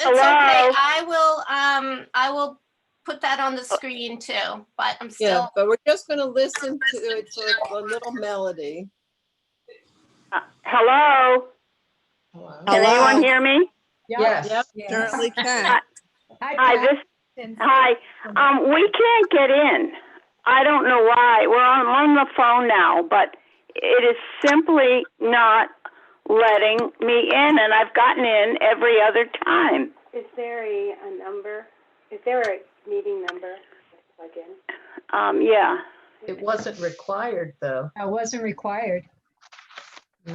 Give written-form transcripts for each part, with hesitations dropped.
okay. Hello? I will put that on the screen too, but I'm Yeah, still, but we're just gonna listen to it for a little melody. Hello? Can anyone hear me? Yes, Yes. certainly can. Hi, hi. We can't get in. I don't know why. I'm on the phone now, but it is simply not letting me in, and I've gotten in every other time. Is there a number? Is there a meeting number to plug in? Yeah. It wasn't required, though. That wasn't required.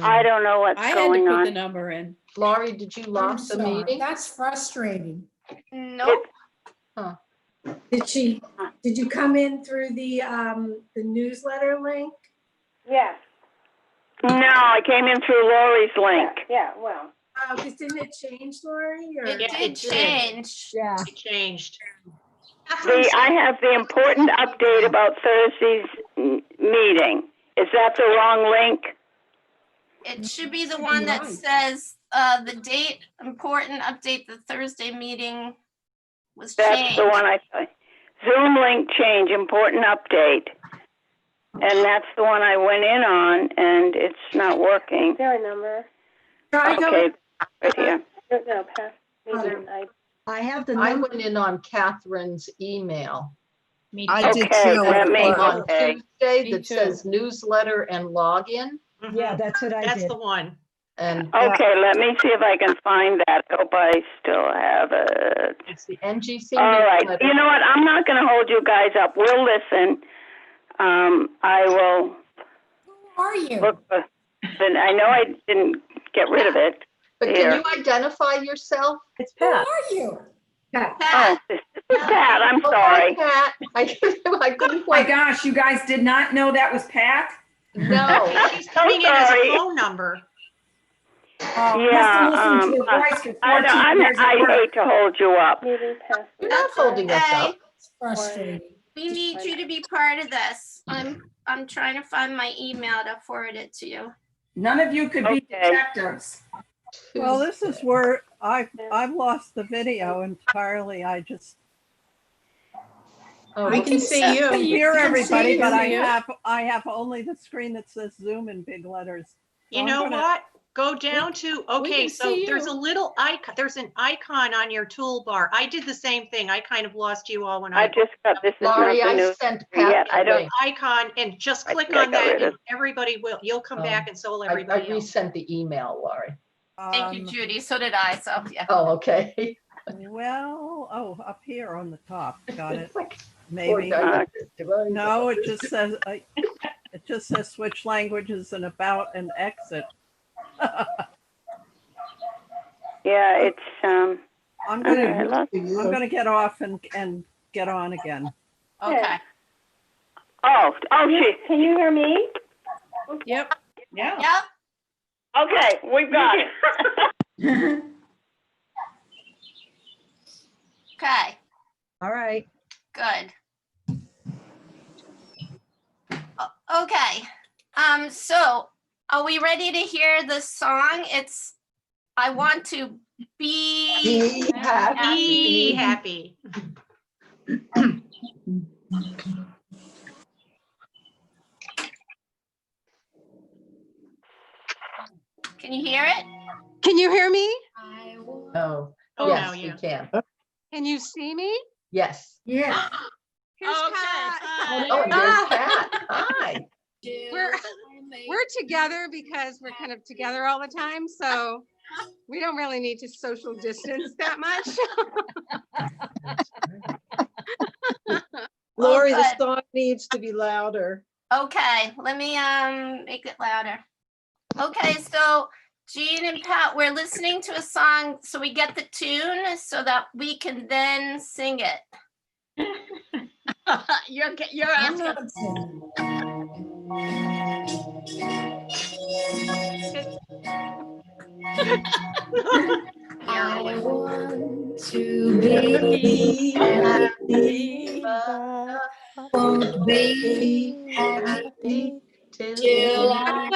I don't know what's I had to going put the on. number in. Laurie, did you lock the meeting? That's frustrating. nope. Did you come in through the newsletter link? Yes. No, I came in through Laurie's link. Yeah, well. Because didn't it change, Laurie? Or? It Yeah, did it did. change. Yeah. It changed. I have the important update about Thursday's meeting. Is that the wrong link? It should be the one that says, the date, important update, the Thursday meeting was That's changed. the one I saw. Zoom link change, important update. And that's the one I went in on, and it's not working. Is there a number? Try Okay, going. right here. No, pass. I have the I number. went in on Catherine's email. I did Okay, too. let me, On okay. Tuesday Me that too. says newsletter and login. Yeah, that's what I That's did. the one. And Okay, let me see if I can find that. Hope I still have it. it's the NGC. All right, newsletter. you know what? I'm not going to hold you guys up. We'll listen. I will Who are you? look for, and I know I didn't get rid of it. But here. can you identify yourself? It's Who Pat. are you? Pat, Oh, this is Pat. I'm Oh, sorry. hi, Pat. I couldn't My quite, gosh, you guys did not know that was Pat? no. She's putting it as sorry. a phone number. Oh, Yeah, must have listened to your voice for I 14 years at I work. hate to hold you up. Meeting password. You're not holding us okay. up. It's frustrating. We need you to be part of this. I'm trying to find my email to forward it to you. None of you could be Okay. detectives. Well, this is where I've lost the video entirely. I just Oh, We can see you. hear We can everybody, see but you. I have only the screen that says Zoom in big letters. You I'm know gonna- what? Go down to, okay, can so see there's you. a little icon, there's an icon on your toolbar. I did the same thing. I kind of lost you all when I I just got, this is not Laurie, the I new. sent yet. Pat I the don't- link. icon and just I click think I on got that rid and of- everybody will, you'll come back and so will I everybody else. resent the email, Laurie. Thank you, Judy. So did I. So yeah. Oh, okay. Well, up here on the top, got it. It's like, Maybe. poor guy. No, it just says switch languages and about and exit. Yeah, it's, I'm I gonna lost- get off and get on again. Okay. oh, she, Can you hear me? Yep. Yeah. Yep. okay, we've got it. Okay. All right. Good. Okay. So are we ready to hear the song? It's I Want to Be Be happy. Be happy. Can you hear it? Can you hear me? Oh, Oh, yes, now, you yeah. can. Can you see me? Yes. Yeah. Here's Okay. Pat. Oh, and there's Pat. Hi. We're together because we're kind of together all the time, so we don't really need to social distance that much. Laurie, the good. song needs to be louder. Okay, let me make it louder. Okay, so Jean and Pat, we're listening to a song so we get the tune so that we can then sing it. You're I'm asking. not singing. I want to be happy, won't be happy till I'm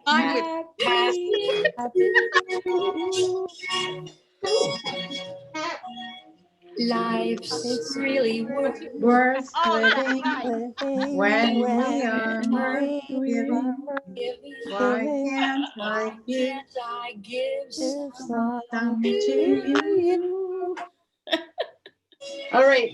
Mine with happy. Life's really worth Worth Oh, that's living right. when we are worth giving. giving. Why can't I give I give some to you? All right,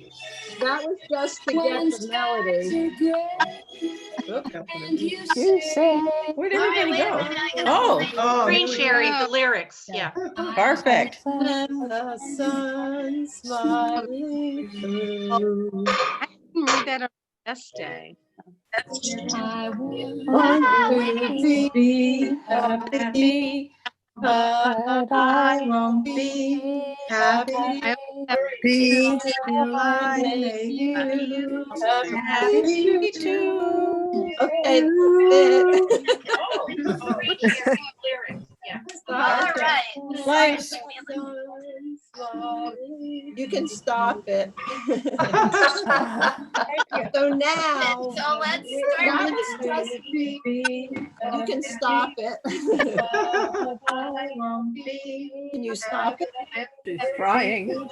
that was just to get when the melody. skies are gray Oops. and you say Where'd All right, everybody wait a go? minute, I gotta Oh, find- Oh, Screen here we sharing, go. the lyrics, yeah. perfect. When the sun's smiling through. I can read that on this day. I want Want Ah, to be happy, but I won't be happy I till I make you happy too. Okay, that's it. Screen sharing of lyrics, yeah. all right. Life's You can stop it. So now, So let's start that with was just, you can stop it. I won't be Can you stop it? She's trying.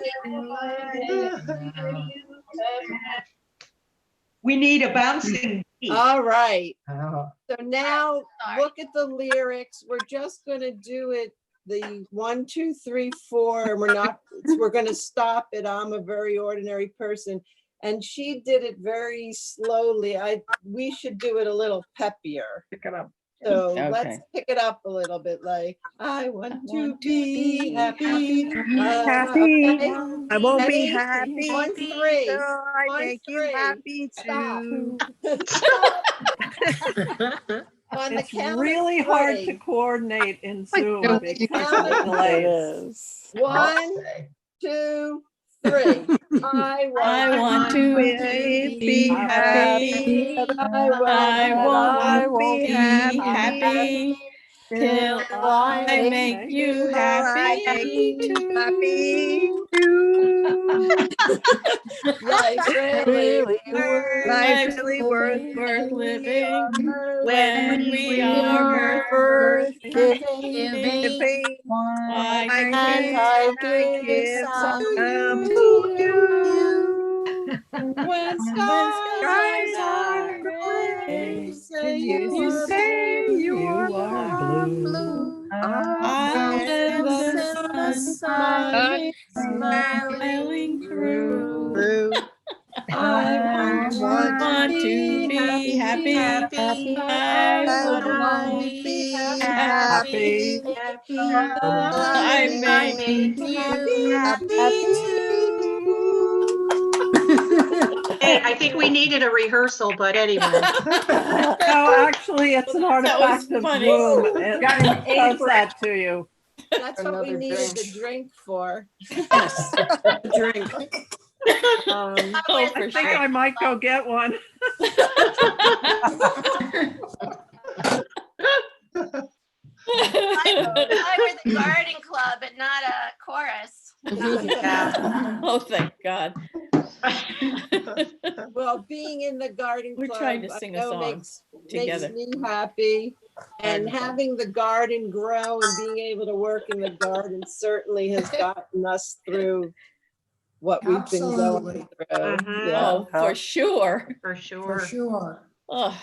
We need a bouncing beat. All right. Oh. So now Sorry. look at the lyrics. We're just gonna do it the 1, 2, 3, 4. And we're gonna stop it. I'm a very ordinary person. And she did it very slowly. We should do it a little peppier. Pick it up. So Okay. let's pick it up a little bit, like, I want to be happy. Happy. Okay? I won't be Ready? happy 1, 3. till I 1, make you 3. happy Stop. too. Stop. On the It's count of really hard to 3. coordinate in My Zoom God. because of the It delays. 1, 2, 3. I want to be happy. I won't be happy till I make you till I make happy you happy too. too. Life's really Life's really worth living worth when we are worth giving. giving. Why Why can't can't I I give give some some to to you? When when skies Skies are are gray, gray, say you you are say blue. you are blue. I'll And send the the sun sun smiling, smiling through. through. I Want to be happy. I won't won't be be Happy. happy. I I make you happy Hey, I think we needed a rehearsal, but anyway. No, actually, it's an artifact of funny. Zoom. Got an It does that to you. That's what we Another needed drink. the drink for. Yes. Drink. I Oh, for think sure. I might go get one. I were the garden club and not a chorus. Yeah. Oh, thank God. Well, being in the garden We're club, trying to I sing a know song makes together. me happy. And having the garden grow and being able to work in the garden certainly has gotten us through what we've been going through. Mhm. Yeah. Oh, for sure. For sure. sure. Oh,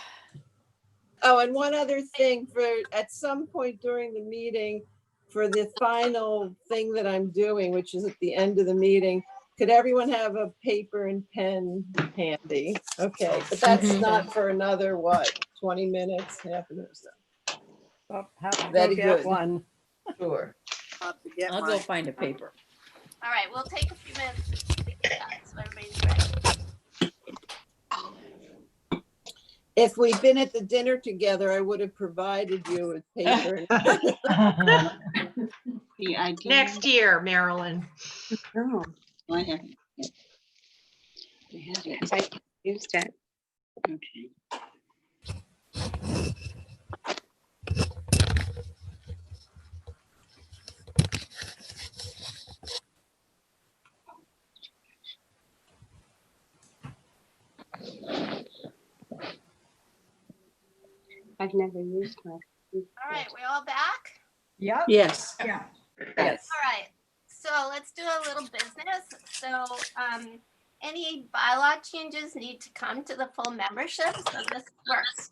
Oh, and one other thing, at some point during the meeting, for the final thing that I'm doing, which is at the end of the meeting, could everyone have a paper and pen handy? Okay, but that's not for another, 20 minutes, half an hour. So. I'll have to go Very get good. one. Sure. I'll have to get I'll go mine. find a paper. All right, we'll take a few minutes to figure it out, so everybody's ready. If we'd been at the dinner together, I would have provided you with paper. Next year, Marilyn. I haven't. I used it. Okay. I've never used my. All right, we all back? Yep. Yes. Yeah. Yes. All right, so let's do a little business. So, any bylaw changes need to come to the full membership. So this works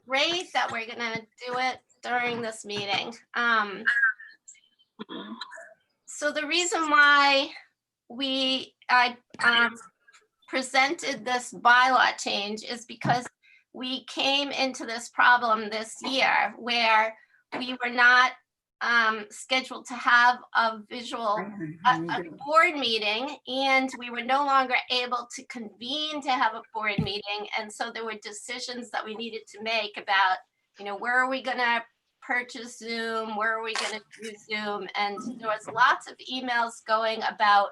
great that we're gonna do it during this meeting. So the reason why I presented this bylaw change is because we came into this problem this year where we were not scheduled to have a board meeting, and we were no longer able to convene to have a board meeting. And so there were decisions that we needed to make about, where are we gonna purchase Zoom? Where are we gonna do Zoom? And there was lots of emails going about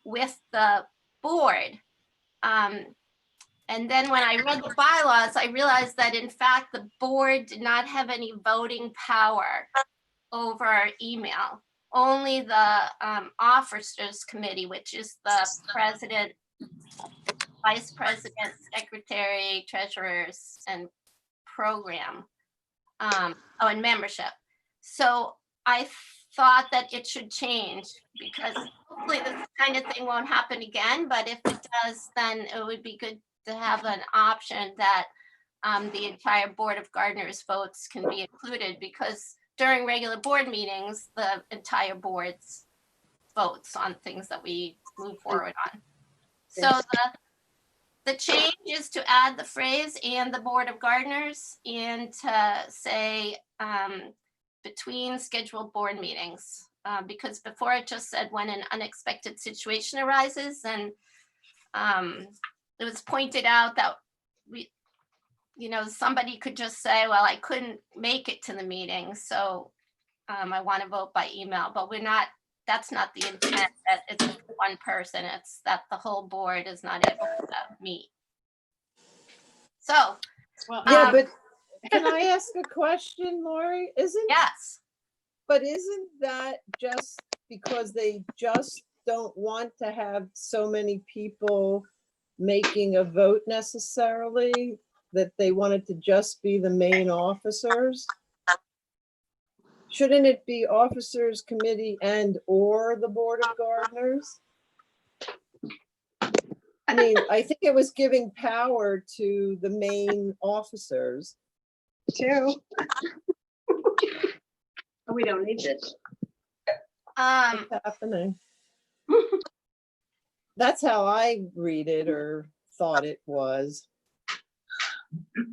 with the board. And then when I read the bylaws, I realized that in fact, the board did not have any voting power over email. Only the officers committee, which is the president, vice president, secretary, treasurers, and program, and membership. So I thought that it should change, because hopefully this kind of thing won't happen again, but if it does, then it would be good to have an option that the entire Board of Gardeners votes can be included, because during regular board meetings, the entire board's votes on things that we move forward on. So the change is to add the phrase "and the Board of Gardeners" and to say between scheduled board meetings, because before it just said when an unexpected situation arises, and it was pointed out that somebody could just say, well, I couldn't make it to the meeting, so I want to vote by email, but that's not the intent, that it's one person, it's that the whole board is not able to meet. So. Yeah, but can I ask a question, Laurie? Yes. But isn't that just because they just don't want to have so many people making a vote necessarily, that they wanted to just be the main officers? Shouldn't it be officers committee and or the Board of Gardeners? I mean, I think it was giving power to the main officers. Too. We don't need this. What's happening? That's how I read it or thought it was.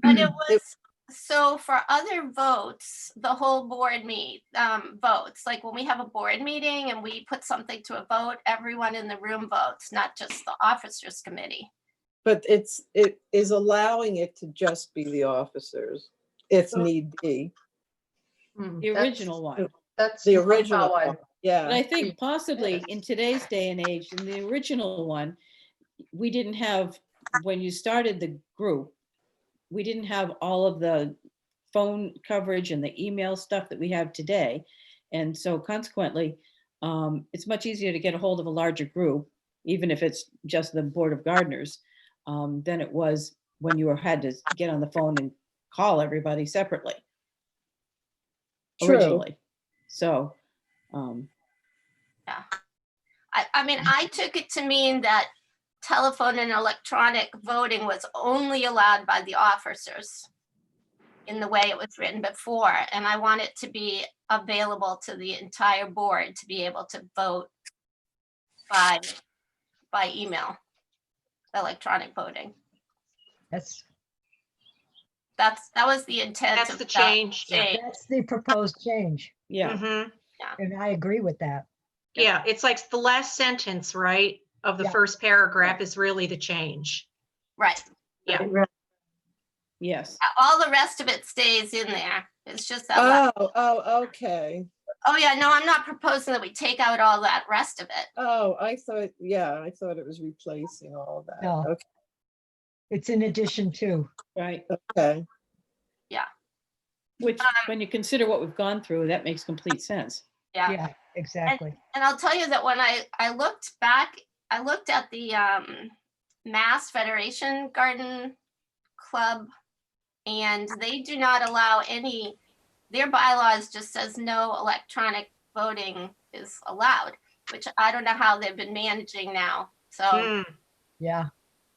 But it was, so for other votes, the whole board votes. Like when we have a board meeting and we put something to a vote, everyone in the room votes, not just the officers committee. But it is allowing it to just be the officers if need be. The original one. That's The original how I- one, yeah. But I think possibly in today's day and age, in the original one, we didn't have, when you started the group, we didn't have all of the phone coverage and the email stuff that we have today. And so consequently, it's much easier to get a hold of a larger group, even if it's just the Board of Gardeners, than it was when you had to get on the phone and call everybody separately. True. Originally. So, Yeah. I mean, I took it to mean that telephone and electronic voting was only allowed by the officers in the way it was written before. And I want it to be available to the entire board to be able to vote by email, electronic voting. That was the intent. That's of the that change. Yeah. That's the proposed change. yeah. Mhm. And I agree with that. Yeah, it's like the last sentence, right, of the Yeah. first paragraph is really the change. Right. Yeah. Yes. All the rest of it stays in there. It's just that. Okay. Oh yeah, no, I'm not proposing that we take out all that rest of it. Oh, I thought it was replacing all of that. No. Okay. It's in addition to. Right. Okay. Yeah. Which, when you consider what we've gone through, that makes complete sense. Yeah. Yeah, exactly. And I'll tell you that when I looked back, I looked at the Mass Federation Garden Club, and they do not allow their bylaws just says no electronic voting is allowed. which I don't know how they've been managing now. So, Yeah.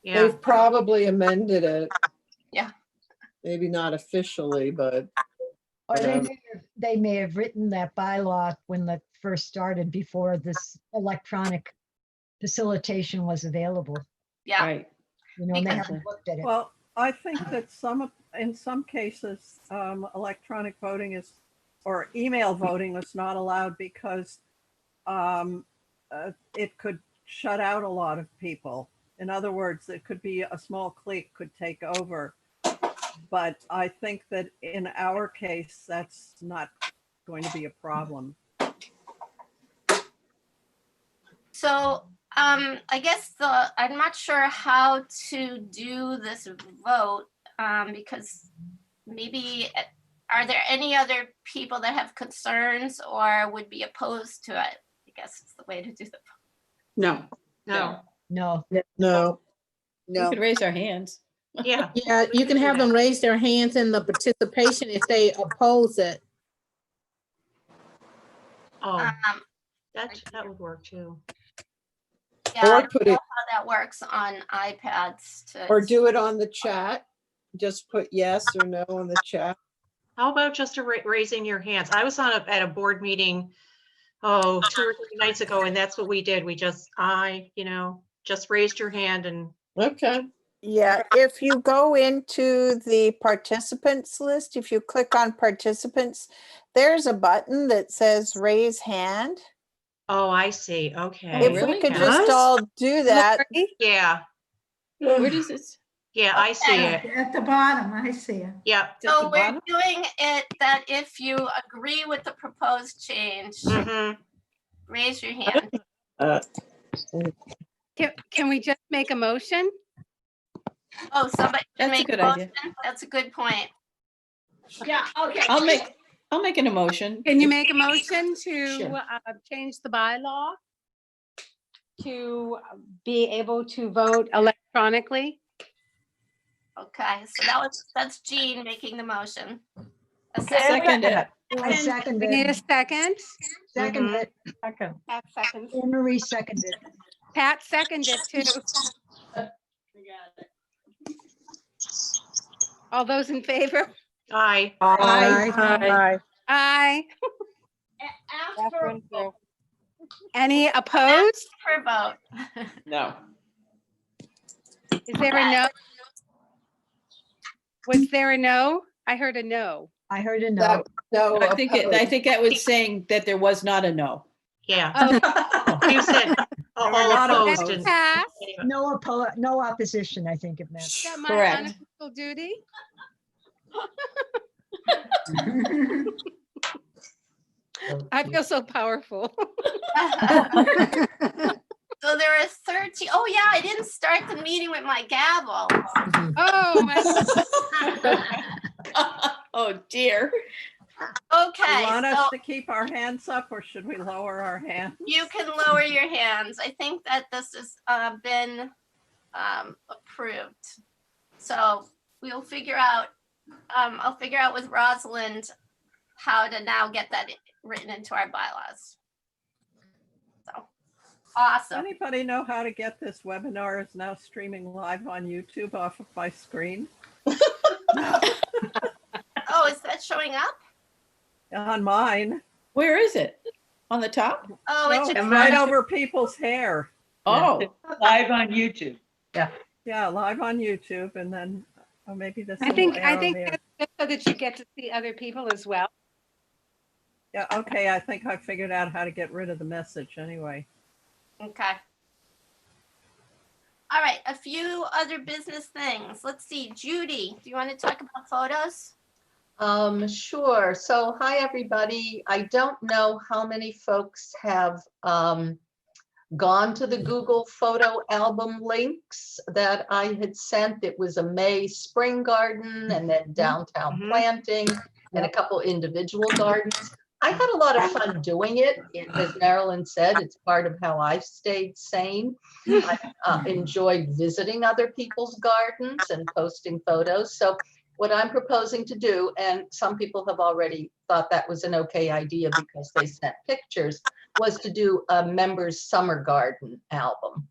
Yeah. They've probably amended it. Yeah. Maybe not officially, but Or whatever. they may have written that bylaw when that first started before this electronic facilitation was available. yeah. Right. You know, and they Because- haven't looked at it. Well, I think that in some cases, electronic voting or email voting is not allowed because it could shut out a lot of people. In other words, it could be a small clique could take over. But I think that in our case, that's not going to be a problem. So, I guess I'm not sure how to do this vote, because maybe, are there any other people that have concerns or would be opposed to it? I guess it's the way to do the. No. No. No. No. We could raise our hands. Yeah. Yeah, you can have them raise their hands in the participation if they oppose it. Oh, Um, that would work too. yeah, I Or don't put know it, how that works on iPads to. or do it on the chat. Just put yes or no on the chat. How about just raising your hands? I was at a board meeting, 2 or 3 nights ago, and that's what we did. We just raised your hand and. Okay. Yeah, if you go into the participants list, if you click on participants, there's a button that says raise hand. Oh, I see. Okay. If really? we could It just does? all do that. Yeah. Where does this? Yeah, I see it. At the bottom, I see it. Yeah. So we're doing it that if you agree with the proposed change, Mhm. raise your hand. Can we just make a motion? Oh, somebody can That's a make good a idea. motion? That's a good point. Yeah, okay. I'll make an emotion. Can you make a motion to Sure. change the bylaw to be able to vote electronically? Okay, so that's Jean making the motion. A Second it. I second We need a it. second. Second it. Pat seconds. Anne Marie seconded. Pat seconded too. All those in favor? Aye. Aye. Aye. Ask for a vote. Any opposed? For a vote. No. Is there a no? Was there a no? I heard a no. I heard a no. That, no. I think that was saying that there was not a no. Yeah. Oh, You said all not opposed. opposed. and- pass. No opposition, I think it meant. Is that my Correct. unofficial duty? I feel so powerful. So there are 13. Oh yeah, I didn't start the meeting with my gavel. Oh, my. Oh dear. Okay, You want so us to keep our hands up or should we lower our hands? you can lower your hands. I think that this has been approved. So we'll figure out, I'll figure out with Rosalind how to now get that written into our bylaws. So, awesome. Anybody know how to get this webinar is now streaming live on YouTube off of my screen? Oh, is that showing up? On mine. Where is it? On the top? Oh, No, it's it's right over people's hair. Oh, Live on YouTube. Yeah, live on YouTube and then maybe this I little think arrow here. that's just so that you get to see other people as well. Yeah, okay, I think I figured out how to get rid of the message anyway. okay. All right, a few other business things. Let's see, Judy, do you want to talk about photos? Sure. So hi, everybody. I don't know how many folks have gone to the Google photo album links that I had sent. It was a May spring garden and then downtown planting and a couple individual gardens. I had a lot of fun doing it. As Marilyn said, it's part of how I've stayed sane. I enjoyed visiting other people's gardens and posting photos. So what I'm proposing to do, and some people have already thought that was an okay idea because they sent pictures, was to do a members summer garden album.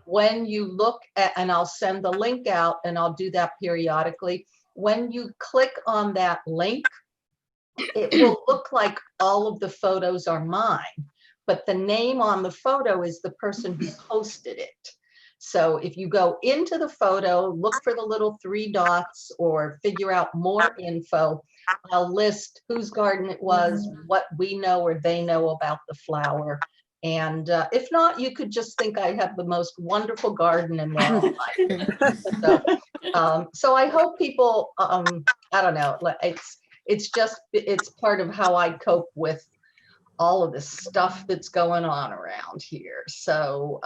When you look at, and I'll send the link out and I'll do that periodically. When you click on that link, it will look like all of the photos are mine, but the name on the photo is the person who posted it. So if you go into the photo, look for the little 3 dots or figure out more info, I'll list whose garden it was, what we know or they know about the flower. And if not, you could just think I have the most wonderful garden in the world. So I hope people, I don't know, it's part of how I cope with all of this stuff that's going on around here. So,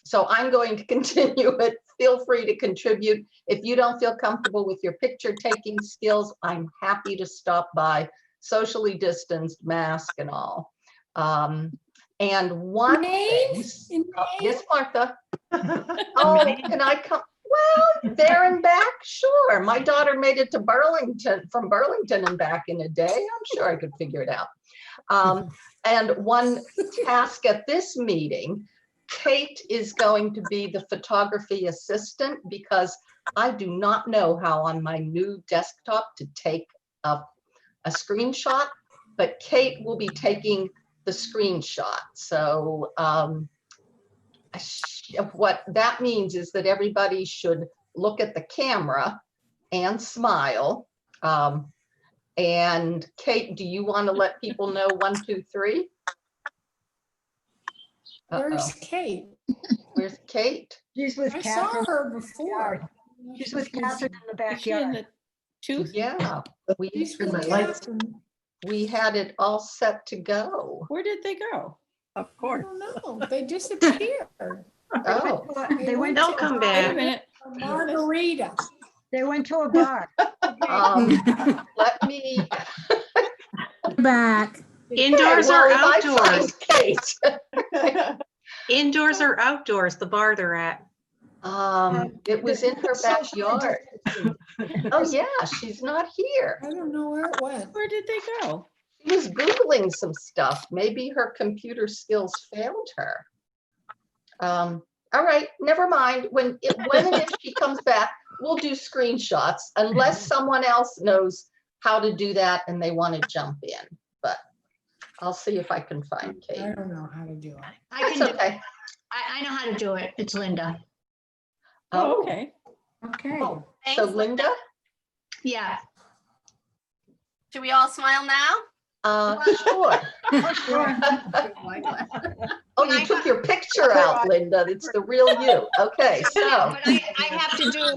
so I'm going to continue it. Feel free to contribute. If you don't feel comfortable with your picture taking skills, I'm happy to stop by, socially distanced, mask and all. And one thing, yes, Martha. Oh, can I come? Well, there and back, sure. My daughter made it to Burlington, from Burlington and back in a day. I'm sure I could figure it out. And one task at this meeting, Kate is going to be the photography assistant because I do not know how on my new desktop to take a screenshot, but Kate will be taking the screenshot. So what that means is that everybody should look at the camera and smile. And Kate, do you want to let people know 1, 2, 3? Where's Kate? Where's Kate? She's with I saw Catherine. her before. She's with Catherine in the backyard. Yeah, She's with Catherine. we had it all set to go. Where did they go? Of I course. don't know. They disappeared. Oh, They'll come Wait a back. minute. A margarita. They went to a bar. let me. Back. Indoors Well, or if I outdoors? find Kate. Indoors or outdoors, the bar they're at. It was in her backyard. Oh yeah, she's not here. I don't know where it went. Where did they go? She was Googling some stuff. Maybe her computer skills failed her. All right, never mind. When and if she comes back, we'll do screenshots unless someone else knows how to do that and they want to jump in. But I'll see if I can find I Kate. don't know how to do it. That's okay. I know how to do it. It's Linda. Oh, Okay. Okay. so Thanks. Linda, Yeah. Should we all smile now? sure. Oh, you took your picture out, Linda. It's the real you. Okay, so. But I have to do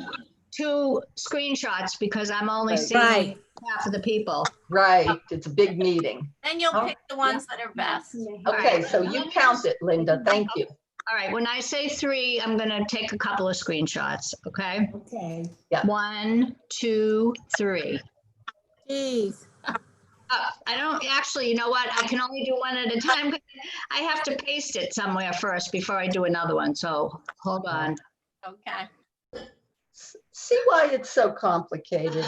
2 screenshots because I'm only seeing Right. half of the people. Right, it's a big meeting. Then you'll Oh, pick the ones that are best. Okay, so you count it, Linda. Thank you. All right, when I say 3, I'm gonna take a couple of screenshots, okay? Okay. 1, 2, 3. Jeez. I don't, actually, you know what? I can only do 1 at a time. 'Cause I have to paste it somewhere first before I do another one, so hold on. Okay. See why it's so complicated.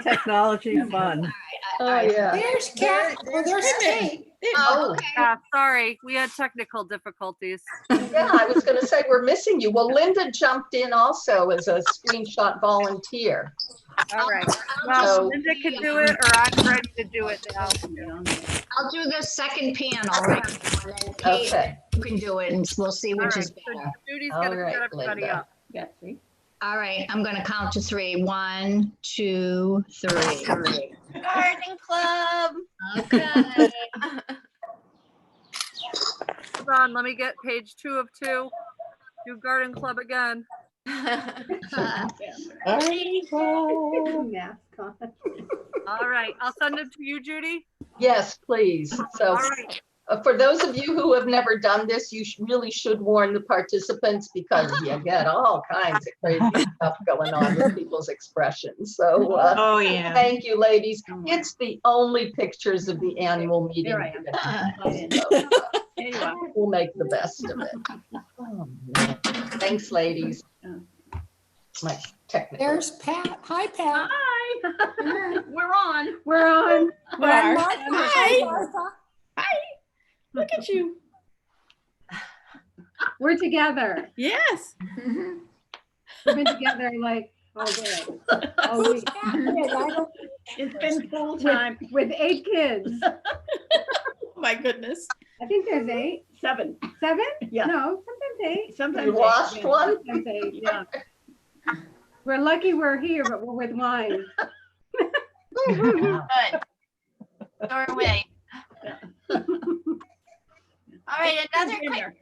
Technology fun. Oh, yeah. There's Cat. Oh, there's Kate. Oh, Okay. Sorry, we had technical difficulties. yeah, I was gonna say we're missing you. Well, Linda jumped in also as a screenshot volunteer. All right. So- Well, Linda can do it, or I'm ready to do it now. I'll do the second panel, right? And then Kate, Okay, you can do it and we'll see All which right, is so better. Judy's All gonna right, set everybody Linda. up. Yeah, see? All right, I'm gonna count to 3. 1, 2, 3. Gardening club. Okay. Hold on, let me get page 2 of 2. Do garden club again. All right, I'll send them to you, Judy. yes, please. So All right. for those of you who have never done this, you really should warn the participants because you get all kinds of crazy stuff going on with people's expressions. So Oh, yeah. thank you, ladies. It's the only pictures of the annual meeting. Here I am. we're gonna have, so, we'll make the best of it. Oh, man. Thanks, ladies. My technical. There's Pat. Hi, Pat. Hi. We're on. We're on. Mark. Hi. Hi. Look at you. We're together. Yes. We've been together like all day. All week. It's been full time. With 8 kids. My goodness. I think there's 8. 7. 7? Yeah. No, sometimes 8. Sometimes You lost yeah. one? Sometimes 8. Yeah. We're lucky we're here, but we're with wine. Good. Doorway. All right, another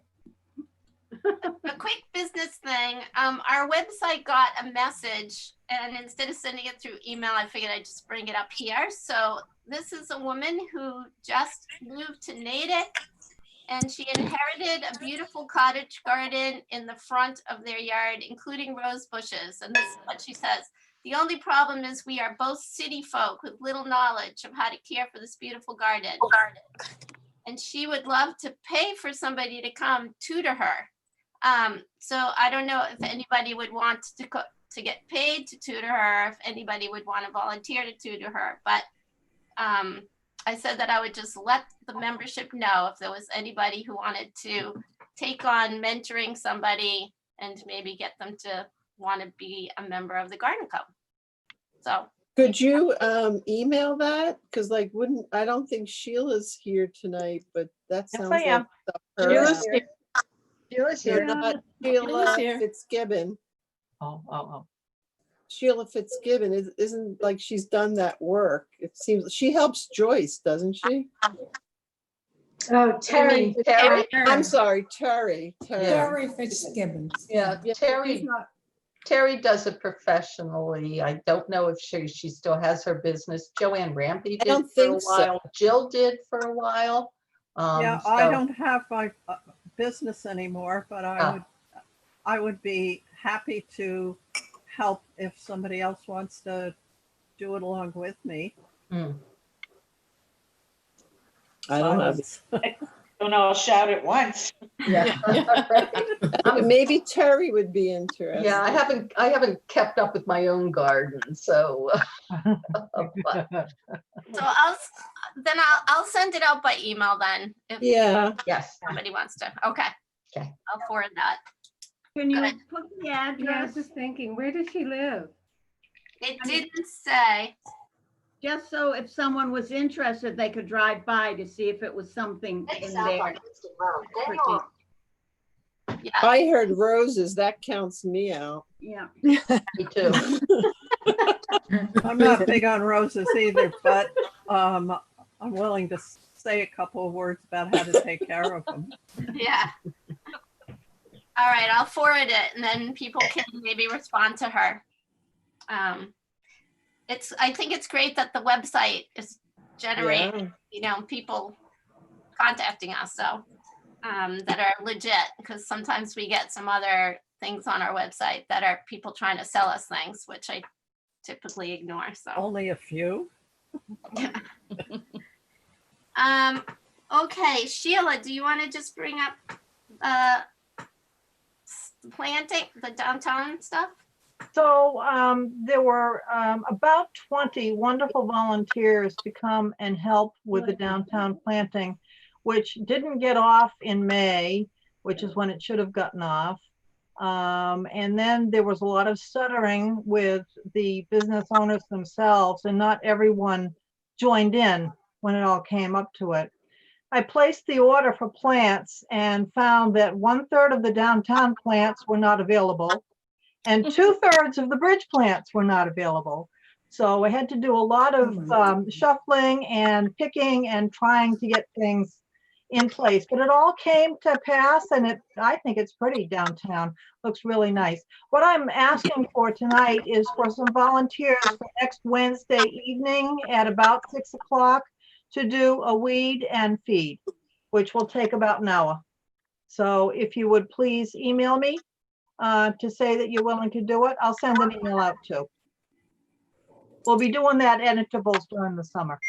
quick business thing. Our website got a message, and instead of sending it through email, I figured I'd just bring it up here. So this is a woman who just moved to Natick, and she inherited a beautiful cottage garden in the front of their yard, including rose bushes. And this is what she says. The only problem is we are both city folk with little knowledge of how to care for this beautiful garden. And she would love to pay for somebody to come tutor her. So I don't know if anybody would want to get paid to tutor her, if anybody would want to volunteer to tutor her. But I said that I would just let the membership know if there was anybody who wanted to take on mentoring somebody and maybe get them to want to be a member of the garden club. So Could you email that? Because like, I don't think Sheila's here tonight, but that Yes, sounds I like am. stuff Sheila's her. here. Sheila's No, here. not Sheila's Sheila here. Fitzgibbon. Oh. Sheila Fitzgibbon isn't like she's done that work. It seems she helps Joyce, doesn't she? Oh, Terry. Terry? I'm sorry, Terry. Terry Fitzgibbon. Yeah, Terry does it professionally. I don't know if she still has her business. Joanne Rampy I did don't for a think so. while. Jill did for a while. Yeah, I don't have my business anymore, but I would be happy to help if somebody else wants to do it along with me. I don't have. Don't all shout at once. Yeah. Maybe Terry would be interested. Yeah, I haven't kept up with my own garden, so. But, So I'll send it out by email then. If yes. somebody wants to. Okay. Okay. I'll forward that. Can you Good. put the Yeah, I address? was just thinking, where does she live? It didn't say. Just so if someone was interested, they could drive by to see if it was something in there. Yeah. I heard roses. That counts me out. Yeah. Me too. I'm not big on roses either, but I'm willing to say a couple of words about how to take care of them. Yeah. All right, I'll forward it and then people can maybe respond to her. I think it's great that the website is generating, people contacting us, so that are legit, because sometimes we get some other things on our website that are people trying to sell us things, which I typically ignore. So only a few. Okay, Sheila, do you want to just bring up planting, the downtown stuff? So there were about 20 wonderful volunteers to come and help with the downtown planting, which didn't get off in May, which is when it should have gotten off. And then there was a lot of stuttering with the business owners themselves, and not everyone joined in when it all came up to it. I placed the order for plants and found that 1/3 of the downtown plants were not available, and 2/3 of the bridge plants were not available. So I had to do a lot of shuffling and picking and trying to get things in place, but it all came to pass, and I think it's pretty downtown. Looks really nice. What I'm asking for tonight is for some volunteers for next Wednesday evening at about 6 o'clock to do a weed and feed, which will take about an hour. So if you would please email me to say that you're willing to do it, I'll send an email out too. We'll be doing that at intervals during the summer.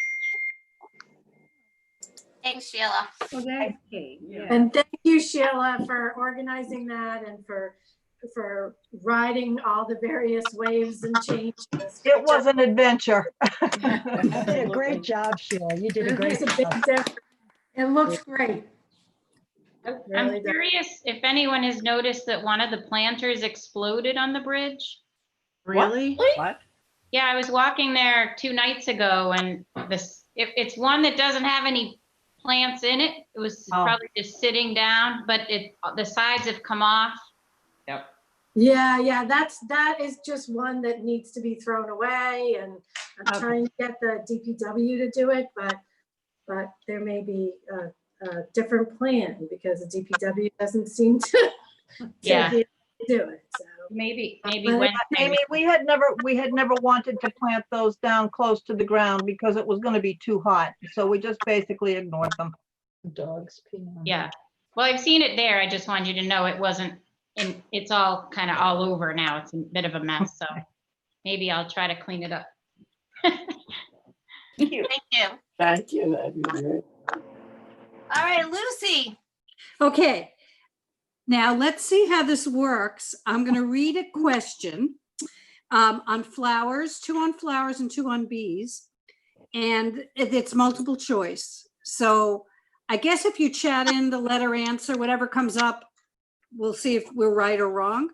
Thanks, Sheila. Well, that's key. Yeah. And thank you, Sheila, for organizing that and for for riding all the various waves and changes. It was an adventure. You did a great job, Sheila. You did a great It's a big job. difference. It looks great. I'm Really does. curious if anyone has noticed that one of the planters exploded on the bridge. Really? What? Yeah, I was walking there 2 nights ago, and it's one that doesn't have any plants in it. It was probably just sitting down, but the sides have come off. Yep. Yeah, that is just one that needs to be thrown away, and I'm trying to get the DPW to do it, but there may be a different plan because the DPW doesn't seem to be able to do it. So maybe Wednesday. Amy, we had never wanted to plant those down close to the ground because it was going to be too hot. So we just basically ignored them. Dogs peeing on Yeah. Well, I've seen it there. I just wanted you to know it wasn't, and it's all kind of all over now. It's a bit of a mess. So maybe I'll try to clean it up. Thank you. Thank you. That'd be great. All right, Lucy. Okay. Now let's see how this works. I'm going to read a question on flowers, 2 on flowers and 2 on bees. And it's multiple choice. So I guess if you chat in the letter answer, whatever comes up, we'll see if we're right or wrong.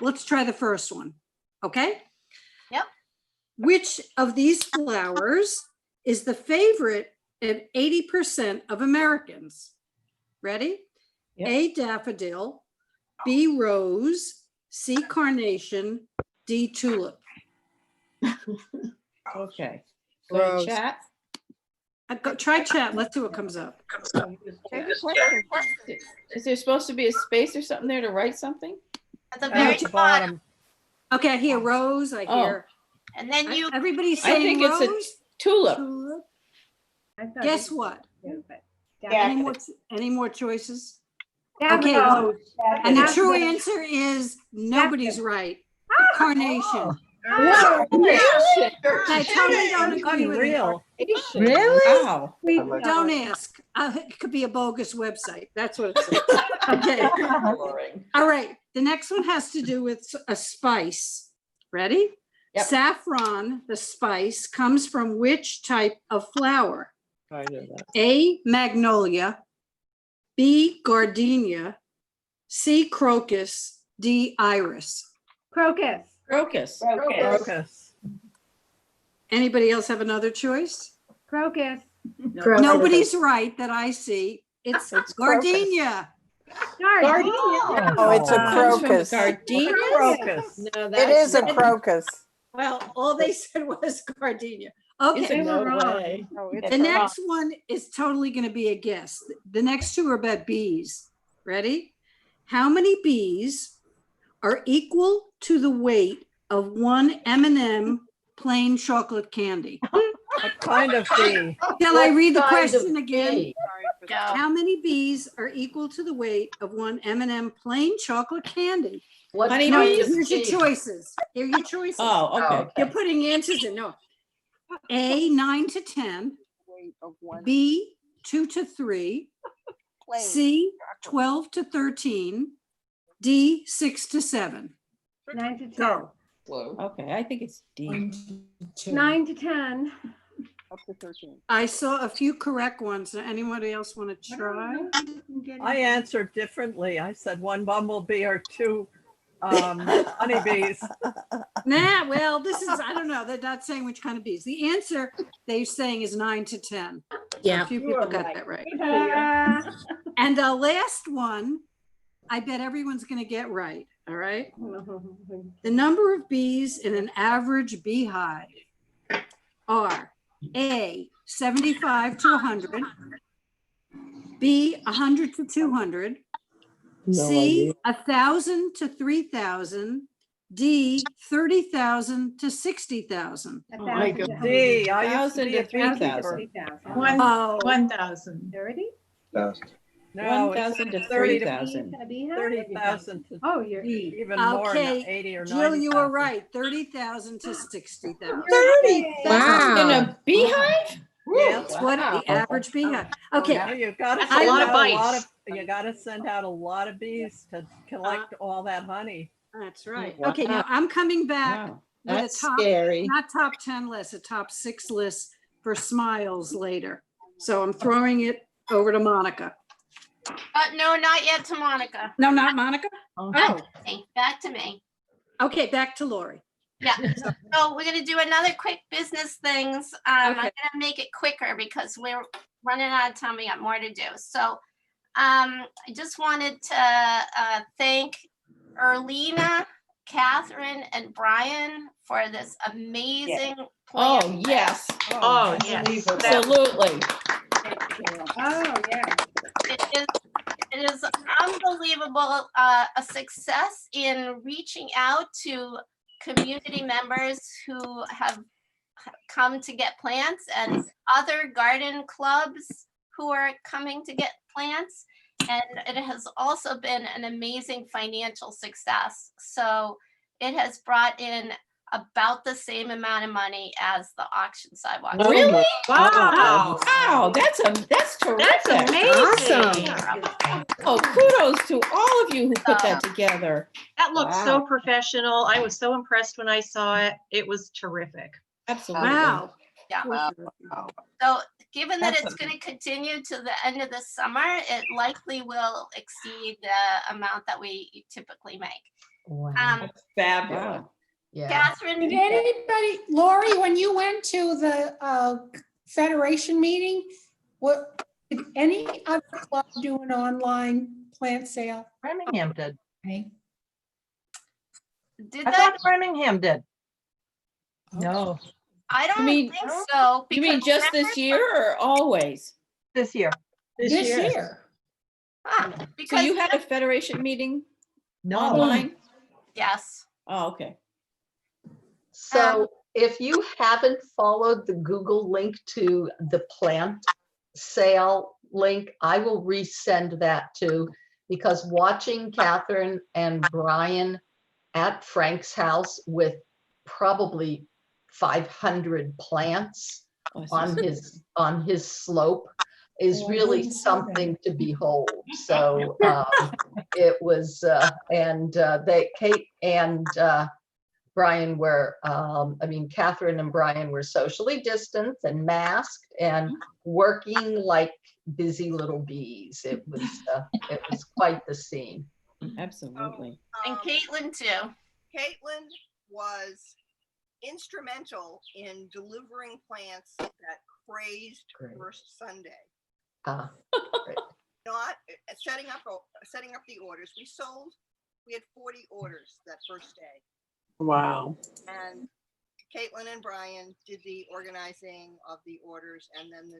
Let's try the first one. Okay. Yep. Which of these flowers is the favorite of 80% of Americans? Ready? Yep. A, daffodil, B, rose, C, carnation, D, tulip. Okay. Rose. So chat. Try chat. Let's see what comes up. Is there supposed to be a space or something there to write something? At the very bottom. Okay, I hear rose. I hear. And then you. Everybody's I saying think rose. it's a tulip. Tulip. I thought Guess what? Yeah. Any more choices? Okay. Well, and the true Daffodil. answer is nobody's right. Carnation. Oh, I totally don't agree with Unreal. it. Really? Wow. Don't ask. It could be a bogus website. That's what it says. Okay. All right. The next one has to do with a spice. Ready? Yep. Saffron, the spice, comes from which type of flower? I know that. A, magnolia, B, gardenia, C, crocus, D, iris. Crocus. Crocus. Crocus. Anybody else have another choice? Crocus. Nobody's right that I see. It's gardenia. Gardenia. Oh, it's a crocus. Gardenia. Crocus. No, It is a crocus. Well, all they said was gardenia. It's Okay. a No wrong. way. The next one is totally going to be a guess. The next 2 are about bees. Ready? How many bees are equal to the weight of 1 M&M plain chocolate candy? What kind of bee? Shall I read the What kind of question again? bee? Go. How many bees are equal to the weight of 1 M&M plain chocolate candy? What Honey No, kind bees? of here's your bee? choices. Here are your choices. Oh, okay. You're putting answers in. No. A, 9 to 10. B, 2 to 3. C, 12 to 13. D, 6 to 7. 9 to 10. Go. Okay, I think it's D. 9 to 10. I saw a few correct ones. Anybody else want to try? I answered differently. I said 1 bumblebee or 2 honeybees. Nah, well, this is, I don't know. They're not saying which kind of bees. The answer they're saying is 9 to 10. Yeah. A few people got that right. Uh, And the last one, I bet everyone's going to get right. All right. The number of bees in an average beehive are A, 75 to 100, B, 100 to 200, C, 1,000 to 3,000, D, 30,000 to 60,000. a my thousand God. to D, I used to 1,000 be to a 3,000. 3,000. 1,000. 30? No, 1,000 to 30 to 3,000. 30,000 to Oh, you're. even more, Okay, 80 or 90. Jill, you were right. 30,000 to 60,000. 30,000 in a beehive? Yeah, That's what the average beehive. Now Okay, you gotta That's a send lot of out a lot bites. of, you gotta send out a lot of bees to collect all that honey. that's right. Okay, now I'm coming back Wow. with a That's top, scary. not top 10 list, a top 6 list for smiles later. So I'm throwing it over to Monica. No, not yet to Monica. No, not Monica. Back Oh, to me. Back to me. okay, back to Laurie. Yeah. So we're gonna do another quick business things. I'm gonna make it quicker because we're running out of time. We got more to do. So I just wanted to thank Erlina, Catherine, and Brian for this amazing plan. Oh, yes. Oh, yes. Absolutely. Oh, yeah. It is unbelievable, a success in reaching out to community members who have come to get plants and other garden clubs who are coming to get plants. And it has also been an amazing financial success. So it has brought in about the same amount of money as the auction sidewalks. Really? Wow. Wow, that's terrific. That's amazing. Oh, kudos to all of you who put that together. That looked Wow. so professional. I was so impressed when I saw it. It was terrific. Absolutely. Wow. Yeah. So given that it's going to continue to the end of the summer, it likely will exceed the amount that we typically make. Fabulous. Yeah. Catherine, Did anybody, Laurie, when you went to the Federation meeting, did any other club do an online plant sale? Framingham did. Okay. Did I that? thought Framingham did. No. I don't mean- think so. You mean because just this year or always? This year. This year. Ah, So because you had a federation meeting No. online? yes. Oh, okay. So if you haven't followed the Google link to the plant sale link, I will resend that too, because watching Catherine and Brian at Frank's house with probably 500 plants on his slope is really something to behold. So it was, Kate and Brian were, Catherine and Brian were socially distanced and masked and working like busy little bees. It was quite the scene. Absolutely. And Caitlin too. Caitlin was instrumental in delivering plants that crazed first Sunday. Not setting up the orders. We had 40 orders that first day. Wow. And Caitlin and Brian did the organizing of the orders, and then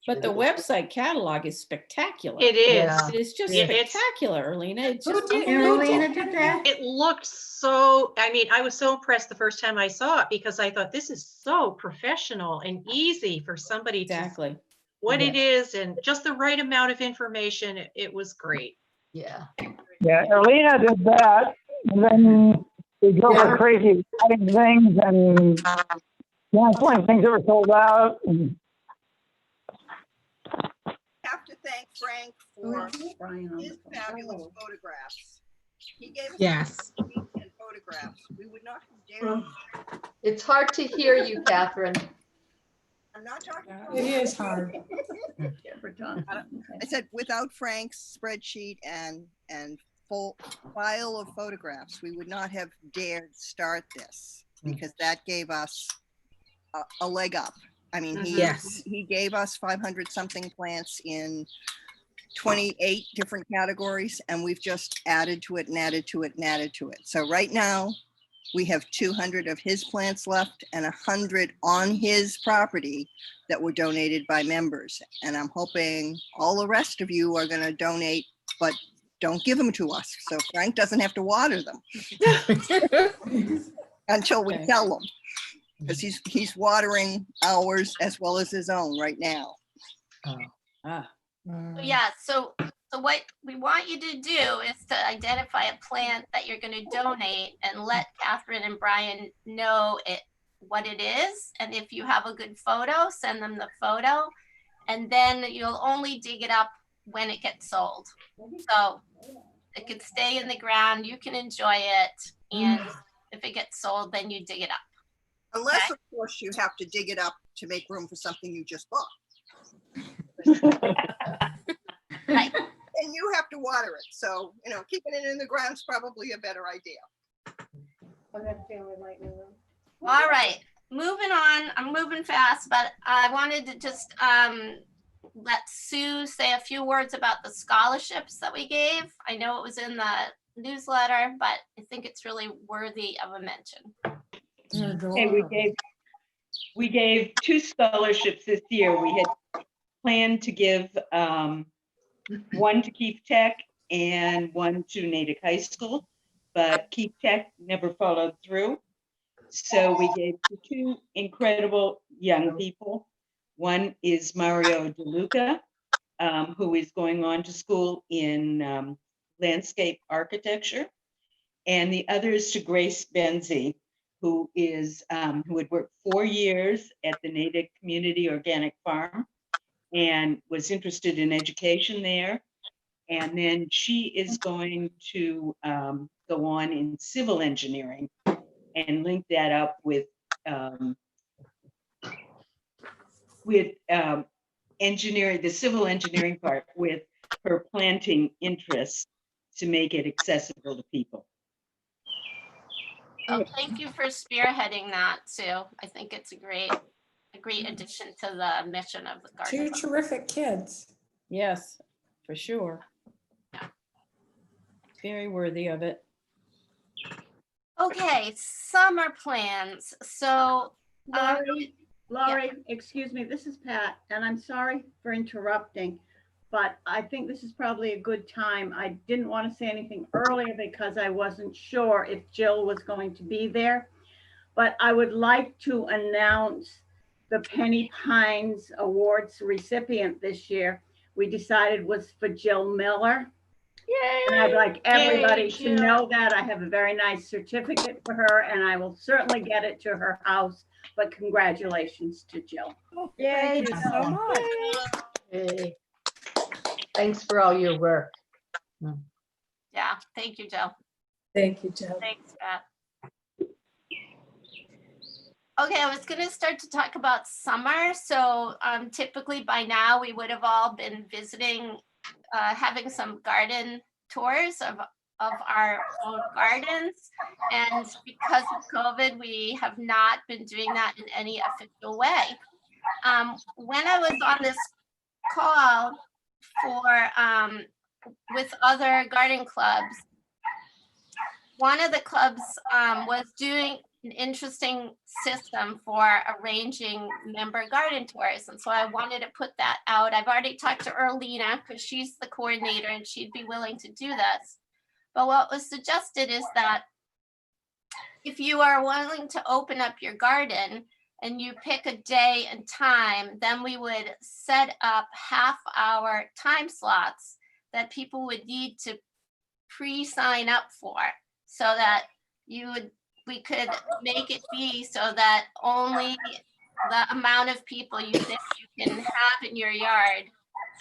But the website catalog is spectacular. It is. Yeah. It is just Yeah, it's- spectacular, Erlina. It's Who just did- unbelievable. Erlina did that? It looked so, I was so impressed the first time I saw it because I thought this is so professional and easy for somebody Exactly. to what it is and just the right amount of information. It was great. Yeah. Yeah, Erlina did that, and then we go for crazy exciting things and canceling things that were sold out. And have to thank Frank for his fabulous photographs. He gave us Yes. and photographs. We would not dare. It's hard to hear you, Catherine. I'm not talking. It is hard. I said without Frank's spreadsheet and full file of photographs, we would not have dared start this because that gave us a leg up. I mean, he gave us 500 something plants in 28 different categories, and we've just added to it and added to it and added to it. So right now we have 200 of his plants left and 100 on his property that were donated by members. And I'm hoping all the rest of you are going to donate, but don't give them to us. So Frank doesn't have to water them until we sell them. Because he's watering ours as well as his own right now. Yeah, so what we want you to do is to identify a plant that you're going to donate and let Catherine and Brian know it what it is. And if you have a good photo, send them the photo. And then you'll only dig it up when it gets sold. So it could stay in the ground, you can enjoy it. And if it gets sold, then you dig it up. Unless, Okay. of course, you have to dig it up to make room for something you just bought. Right. And you have to water it. So, keeping it in the ground is probably a better idea. All right, moving on. I'm moving fast, but I wanted to just let Sue say a few words about the scholarships that we gave. I know it was in the newsletter, but I think it's really worthy of a mention. Okay, we gave 2 scholarships this year. We had planned to give one to Keep Tech and one to Natick High School, but Keep Tech never followed through. So we gave to 2 incredible young people. One is Mario DeLuca, who is going on to school in landscape architecture. And the other is to Grace Benzie, who had worked 4 years at the Natick Community Organic Farm and was interested in education there. And then she is going to go on in civil engineering and link that up with engineering, the civil engineering part, with her planting interests to make it accessible to people. So thank you for spearheading that, Sue. I think it's a great addition to the mission of the garden. 2 terrific kids. Yes, for sure. Very worthy of it. Okay, summer plans. So Laurie, excuse me, this is Pat, and I'm sorry for interrupting, but I think this is probably a good time. I didn't want to say anything earlier because I wasn't sure if Jill was going to be there, but I would like to announce the Penny Pines Awards recipient this year. We decided was for Jill Miller. Yay! And I'd like everybody to know that. I have a very nice certificate for her, and I will certainly get it to her house. But congratulations to Jill. Yay, Thank you Jill. so much. Hey. Thanks for all your work. Yeah, thank you, Jill. Thank you, Jill. Thanks, Pat. Okay, I was going to start to talk about summer. So typically by now we would have all been visiting, having some garden tours of our own gardens. And because of COVID, we have not been doing that in any official way. When I was on this call for with other garden clubs, one of the clubs was doing an interesting system for arranging member garden tours. And so I wanted to put that out. I've already talked to Erlina because she's the coordinator and she'd be willing to do this. But what was suggested is that if you are willing to open up your garden and you pick a day and time, then we would set up half-hour time slots that people would need to pre-sign up for, so that we could make it be so that only the amount of people you think you can have in your yard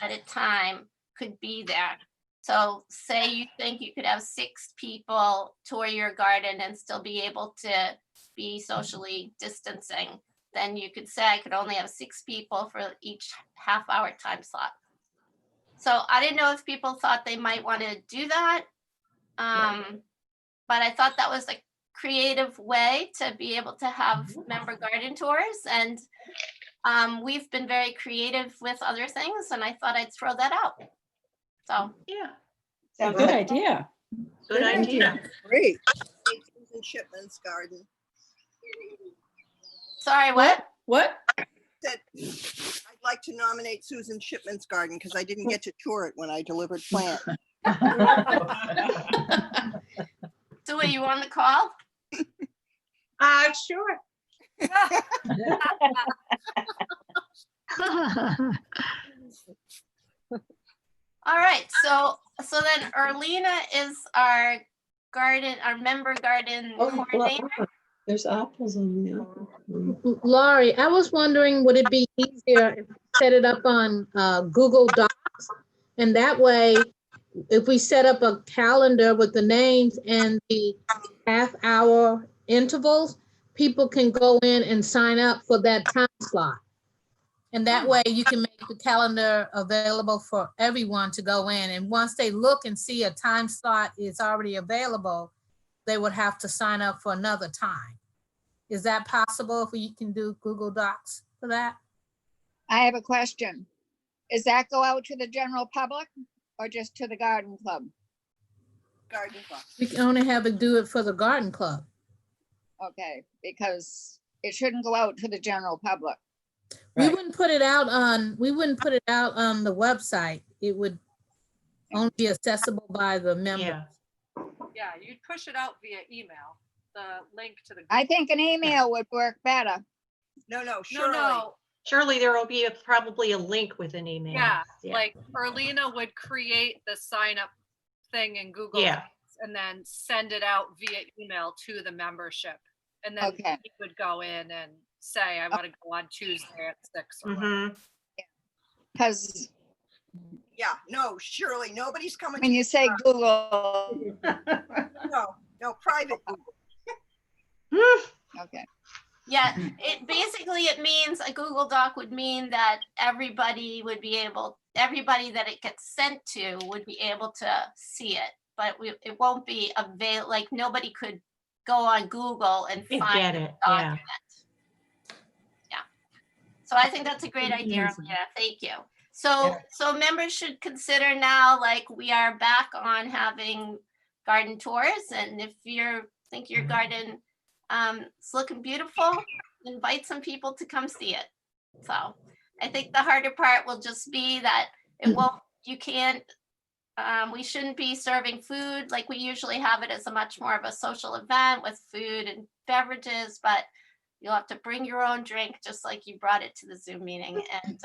at a time could be there. So say you think you could have 6 people tour your garden and still be able to be socially distancing, then you could say I could only have 6 people for each half-hour time slot. So I didn't know if people thought they might want to do that. But I thought that was a creative way to be able to have member garden tours. And we've been very creative with other things, and I thought I'd throw that out. So yeah, A good idea. Good idea. Great. Susan Shipman's garden. Sorry, what? What? Said I'd like to nominate Susan Shipman's garden because I didn't get to tour it when I delivered plants. So are you on the call? Sure. All right, so then Erlina is our member garden coordinator. There's apples on the apple. Laurie, I was wondering, would it be easier if we set it up on Google Docs? And that way, if we set up a calendar with the names and the half-hour intervals, people can go in and sign up for that time slot. And that way you can make the calendar available for everyone to go in. And once they look and see a time slot is already available, they would have to sign up for another time. Is that possible if we can do Google Docs for that? I have a question. Does that go out to the general public or just to the garden club? Garden club. We can only have it do it for the garden club. Okay, because it shouldn't go out to the general public. We wouldn't put it out on the website. It would only be accessible by the members. Yeah, you'd push it out via email, the link to the. I think an email would work better. No, Shirley. No. Surely there will be probably a link with an email. Yeah, like Erlina would create the sign up thing in Google Docs and then send it out via email to the membership. And then you would go in and say, I want to go on Tuesday at 6 or whatever. Because no, Shirley, nobody's coming. when you say Google, no, private Google. Okay. Yeah, it means a Google Doc would mean that everybody that it gets sent to would be able to see it, but it won't be available, like nobody could go on Google and find the document. Yeah. So I think that's a great idea. Yeah, thank you. So members should consider now, like we are back on having garden tours, and if you think your garden it's looking beautiful, invite some people to come see it. So I think the harder part will just be that we shouldn't be serving food like we usually have it as a much more of a social event with food and beverages, but you'll have to bring your own drink just like you brought it to the Zoom meeting. And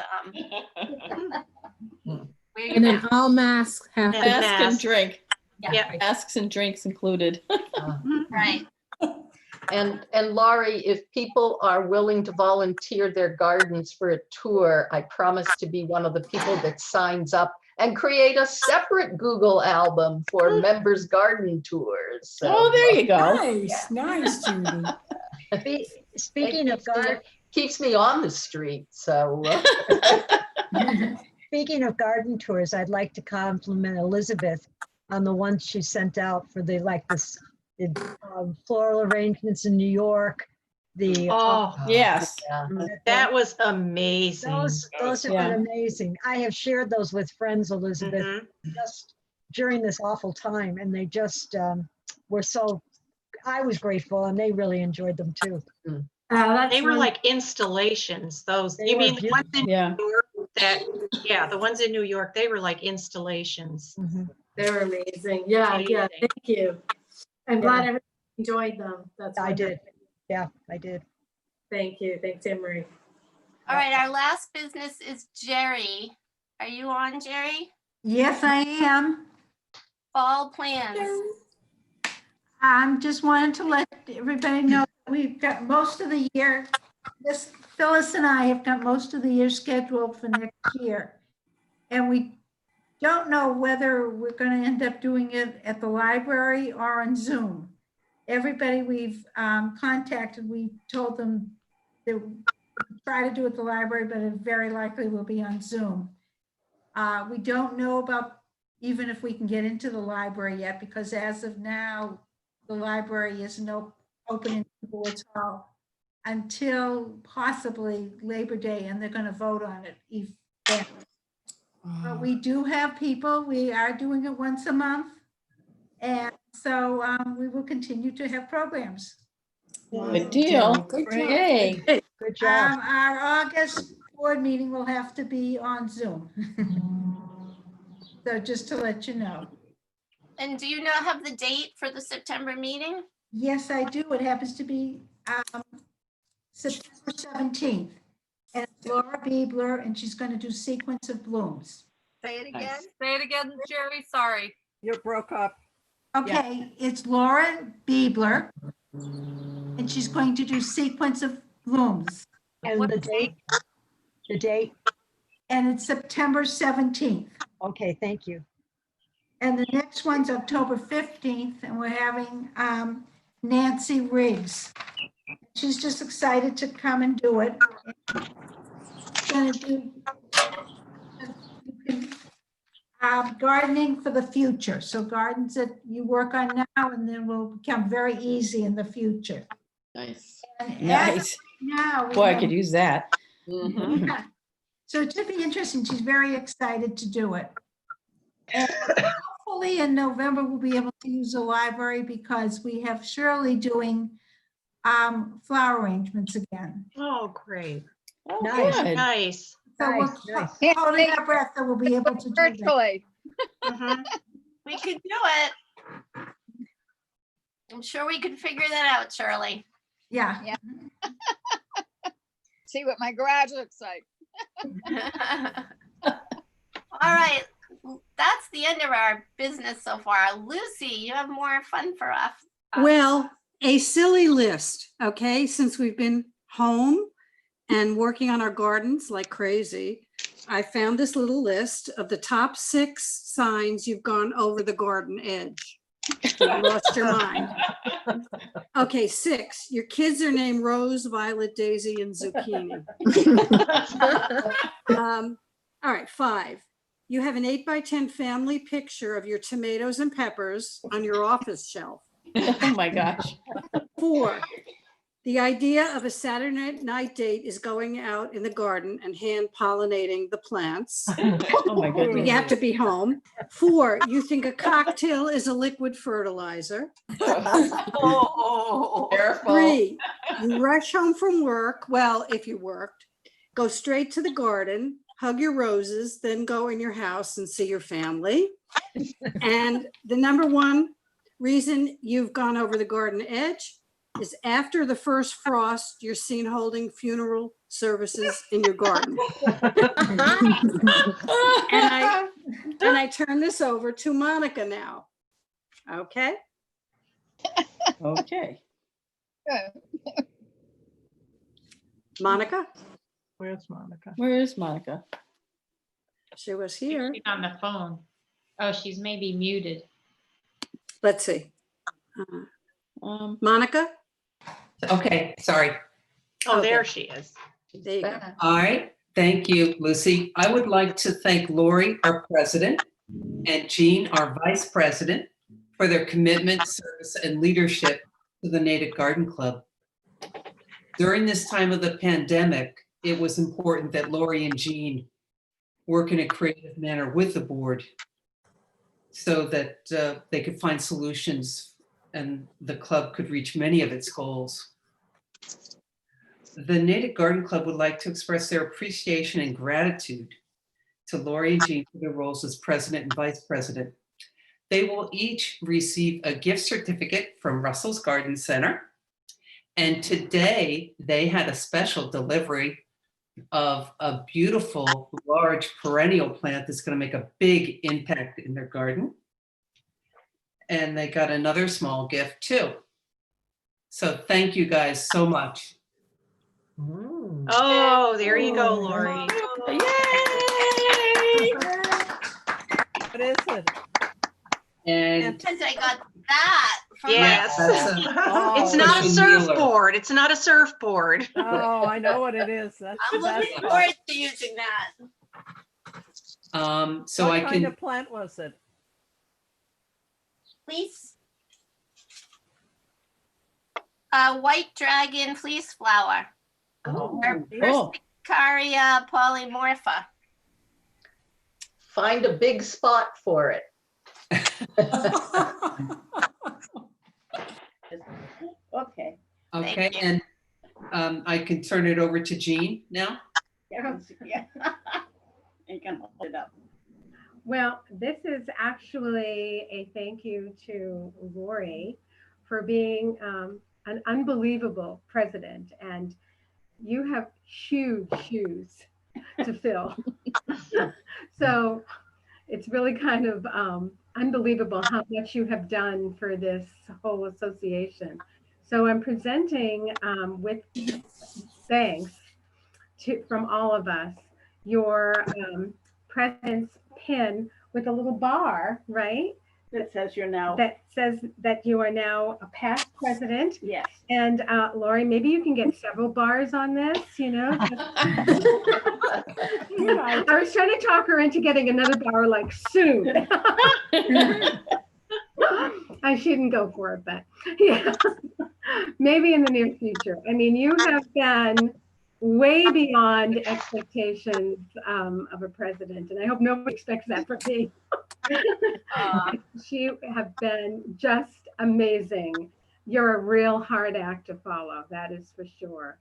and then all masks have Mask and drink. Yeah. Masks and drinks included. Right. And Laurie, if people are willing to volunteer their gardens for a tour, I promise to be one of the people that signs up and create a separate Google album for members' garden tours. So, there you go. Nice, Judy. Speaking of garden, keeps me on the street. So, speaking of garden tours, I'd like to compliment Elizabeth on the ones she sent out for the floral arrangements in New York. Yes, that was amazing. Those have been amazing. I have shared those with friends, Elizabeth, just during this awful time, and they just were so. I was grateful, and they really enjoyed them too. They were like installations. Those you mean the ones in New York? The ones in New York. They were like installations. They're amazing. Yeah, thank you. I'm glad everyone enjoyed them. That's I did. Yeah, I did. Thank you. Thanks, Anne Marie. All right, our last business is Jerry. Are you on, Jerry? Yes, I am. Fall plans. I'm just wanted to let everybody know we've got most of the year. Phyllis and I have got most of the year scheduled for next year. And we don't know whether we're going to end up doing it at the library or on Zoom. Everybody we've contacted, we told them that we'll try to do it at the library, but it very likely will be on Zoom. We don't know about even if we can get into the library yet, because as of now, the library isn't open in Woods Hall until possibly Labor Day, and they're going to vote on it. But we do have people. We are doing it once a month. And so we will continue to have programs. Good deal. Good job. Yay. Good job. Our August board meeting will have to be on Zoom. So just to let you know. And do you now have the date for the September meeting? Yes, I do. It happens to be September 17th. And it's Laura Biebler, and she's going to do Sequence of Blooms. Say it again. Say it again, Jerry. Sorry. You broke up. Okay, it's Laura Biebler, and she's going to do Sequence of blooms. And the date? And it's September 17th. Okay, thank you. And the next one's October 15th, and we're having Nancy Riggs. She's just excited to come and do it. She's gonna do gardening for the future. So gardens that you work on now and then will become very easy in the future. Nice. And Nice. now we Boy, I have- could use that. Yeah. So it should be interesting. She's very excited to do it. And hopefully in November, we'll be able to use the library because we have Shirley doing flower arrangements again. Oh, great. Oh, Nice. good. Nice. So Nice, we're nice. holding our breath that we'll be able to do that. Virtually. We could do it. I'm sure we could figure that out, Shirley. Yeah. Yeah. See what my garage looks like. All right, that's the end of our business so far. Lucy, you have more fun for us. Well, a silly list, okay, since we've been home and working on our gardens like crazy, I found this little list of the top 6 signs you've gone over the garden edge. You lost your mind. Okay, 6, your kids are named Rose, Violet, Daisy, and Zucchini. All right, 5, you have an 8x10 family picture of your tomatoes and peppers on your office shelf. Oh my gosh. 4, the idea of a Saturday night date is going out in the garden and hand pollinating the plants. Oh my goodness. You have to be home. 4, you think a cocktail is a liquid fertilizer. Oh, careful. 3, you rush home from work. Well, if you worked, go straight to the garden, hug your roses, then go in your house and see your family. And the number 1 reason you've gone over the garden edge is after the first frost, you're seen holding funeral services in your garden. And I turn this over to Monica now. Okay? Okay. Monica? Where's Monica? Where is Monica? She was here. She's on the phone. Oh, she's maybe muted. Let's see. Monica? Okay, sorry. Oh, Okay. there she is. There you go. All right, thank you, Lucy. I would like to thank Laurie, our president, and Jean, our vice president, for their commitment, service, and leadership to the Native Garden Club. During this time of the pandemic, it was important that Laurie and Jean work in a creative manner with the board so that they could find solutions and the club could reach many of its goals. The Native Garden Club would like to express their appreciation and gratitude to Laurie and Jean for their roles as president and vice president. They will each receive a gift certificate from Russell's Garden Center. And today they had a special delivery of a beautiful, large perennial plant that's going to make a big impact in their garden. And they got another small gift too. So thank you guys so much. Oh, there you go, Laurie. What is it? And Because I got that. From Yes. Oh. It's not a Christian Mueller. surfboard. It's not a surfboard. Oh, I know what it is. That's I'm the best looking part. forward to using that. So What I kind can, of plant was it? Please. White dragon fleece flower. oh, Oh, Persicaria polymorpha. Find a big spot for it. Okay. okay, and I can turn it over to Jean now. Yeah. You can hold it up. Well, this is actually a thank you to Laurie for being an unbelievable president, and you have huge shoes to fill. So it's really kind of unbelievable how much you have done for this whole association. So I'm presenting with thanks from all of us, your president's pin with a little bar, right? That says you're now. That says that you are now a past president. Yes. And Laurie, maybe you can get several bars on this, you know? I was trying to talk her into getting another bar like soon. I shouldn't go for it, but yeah, maybe in the near future. I mean, you have been way beyond expectations of a president, and I hope nobody expects that from me. You have been just amazing. You're a real hard act to follow, that is for sure.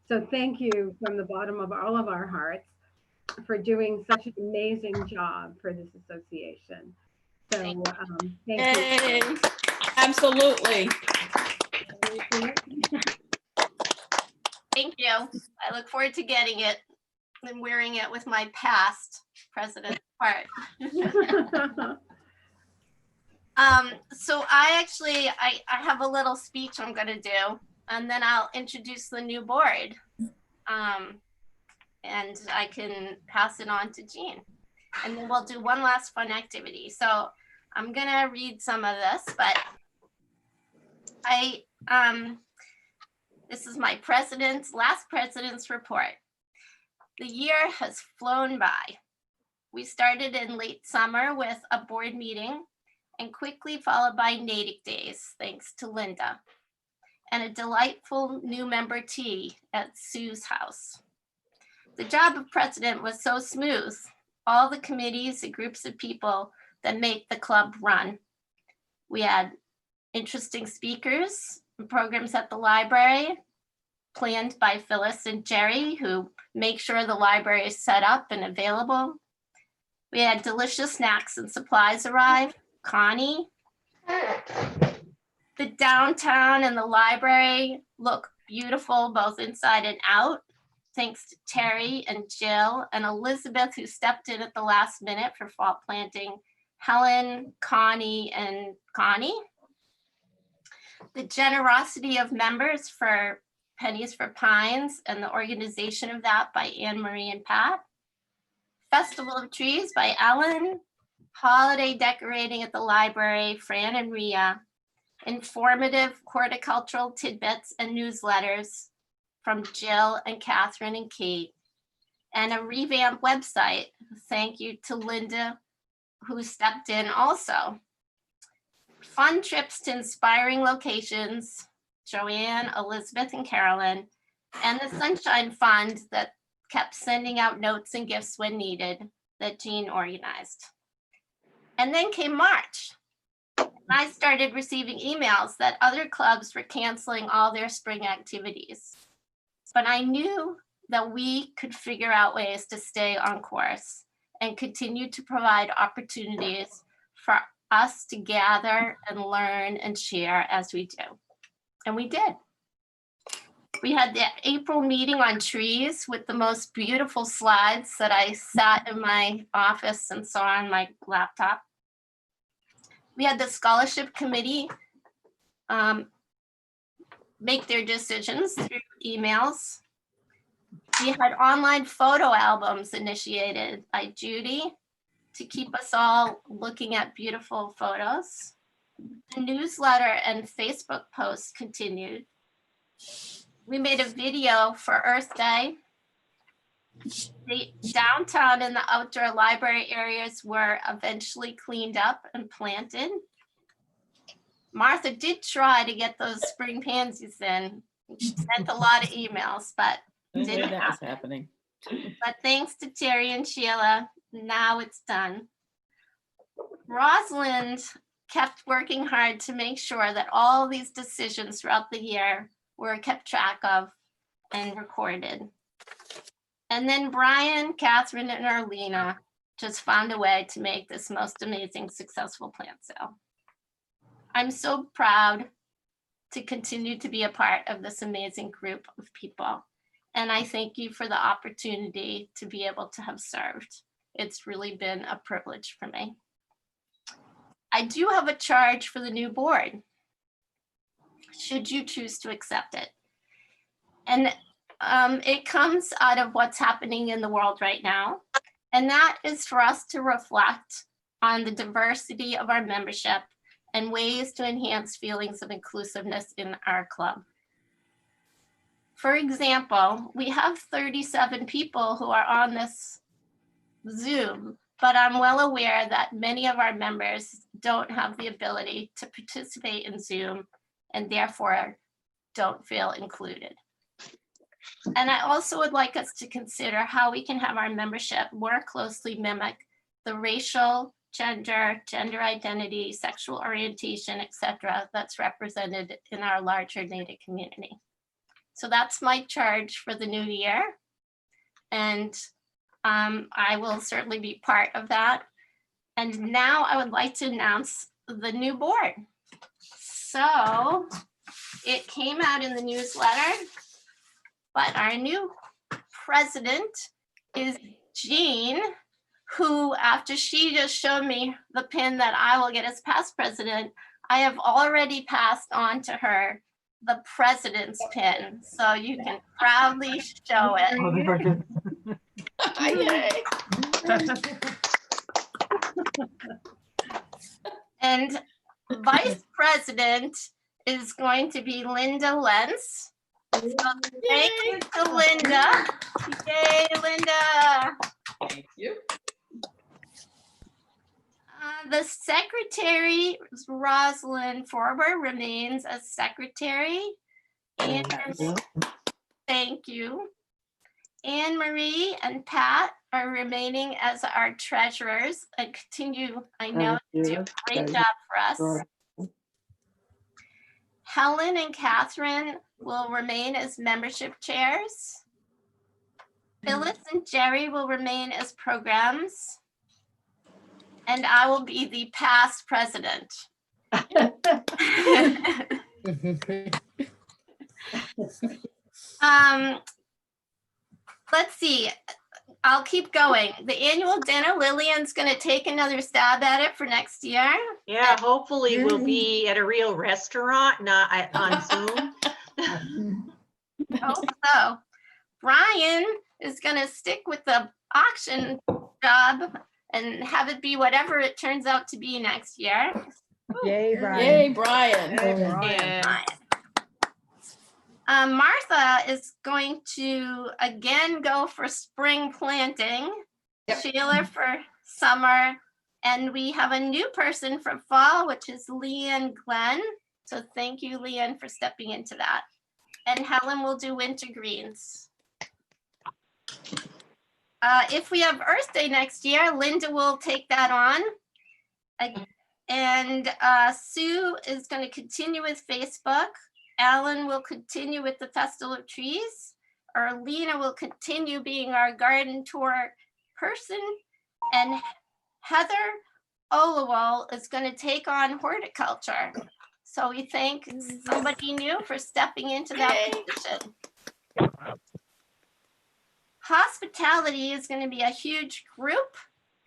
So thank you from the bottom of all of our hearts for doing such an amazing job for this association. So thank you. Absolutely. Thank you. I look forward to getting it and wearing it with my past president part. So I have a little speech I'm going to do, and then I'll introduce the new board. And I can pass it on to Jean. And then we'll do one last fun activity. So I'm going to read some of this, but this is my last president's report. The year has flown by. We started in late summer with a board meeting and quickly followed by Natick Days, thanks to Linda, and a delightful new member tea at Sue's house. The job of president was so smooth. All the committees and groups of people that make the club run. We had interesting speakers and programs at the library, planned by Phyllis and Jerry, who make sure the library is set up and available. We had delicious snacks and supplies arrive. Connie. The downtown and the library look beautiful, both inside and out, thanks to Terry and Jill and Elizabeth, who stepped in at the last minute for fall planting, Helen, Connie, and Connie. The generosity of members for Pennies for Pines and the organization of that by Anne Marie and Pat. Festival of Trees by Ellen. Holiday decorating at the library, Fran and Ria. Informative horticultural tidbits and newsletters from Jill and Catherine and Kate. And a revamped website. Thank you to Linda, who stepped in also. Fun trips to inspiring locations, Joanne, Elizabeth, and Carolyn, and the Sunshine Fund that kept sending out notes and gifts when needed that Jean organized. And then came March. I started receiving emails that other clubs were canceling all their spring activities. But I knew that we could figure out ways to stay on course and continue to provide opportunities for us to gather and learn and share as we do. And we did. We had the April meeting on trees with the most beautiful slides that I sat in my office and saw on my laptop. We had the scholarship committee make their decisions through emails. We had online photo albums initiated by Judy to keep us all looking at beautiful photos. The newsletter and Facebook posts continued. We made a video for Earth Day. The downtown and the outdoor library areas were eventually cleaned up and planted. Martha did try to get those spring pansies in. She sent a lot of emails, but didn't that was happening. But thanks to Terry and Sheila, now it's done. Rosalind kept working hard to make sure that all these decisions throughout the year were kept track of and recorded. And then Brian, Catherine, and Arlena just found a way to make this most amazing, successful plant sale. I'm so proud to continue to be a part of this amazing group of people. And I thank you for the opportunity to be able to have served. It's really been a privilege for me. I do have a charge for the new board, should you choose to accept it. And it comes out of what's happening in the world right now. And that is for us to reflect on the diversity of our membership and ways to enhance feelings of inclusiveness in our club. For example, we have 37 people who are on this Zoom, but I'm well aware that many of our members don't have the ability to participate in Zoom and therefore don't feel included. And I also would like us to consider how we can have our membership more closely mimic the racial, gender identity, sexual orientation, etc., that's represented in our larger Native community. So that's my charge for the new year. And I will certainly be part of that. And now I would like to announce the new board. So it came out in the newsletter, but our new president is Jean, who, after she just showed me the pin that I will get as past president, I have already passed on to her the president's pin. So you can proudly show it. Yay. And vice president is going to be Linda Lentz. So thank you to Linda. Yay, Linda. Thank you. The secretary, Rosalind Forber, remains as secretary. And thank you. Anne Marie and Pat are remaining as our treasurers and continue, I know, to do a great job for us. Helen and Catherine will remain as membership chairs. Phyllis and Jerry will remain as programs. And I will be the past president. Let's see. I'll keep going. The annual dinner, Lillian's going to take another stab at it for next year. Yeah, hopefully we'll be at a real restaurant, not on Zoom. Hope so. Brian is going to stick with the auction job and have it be whatever it turns out to be next year. Yay, Brian. Yay, Brian. Hey, Brian. Martha is going to again go for spring planting, Sheila for summer, and we have a new person for fall, which is Leanne Glenn. So thank you, Leanne, for stepping into that. And Helen will do winter greens. If we have Earth Day next year, Linda will take that on. And Sue is going to continue with Facebook. Alan will continue with the Festival of Trees. Arlena will continue being our garden tour person. And Heather Olawal is going to take on horticulture. So we thank somebody new for stepping into that position. Hospitality is going to be a huge group.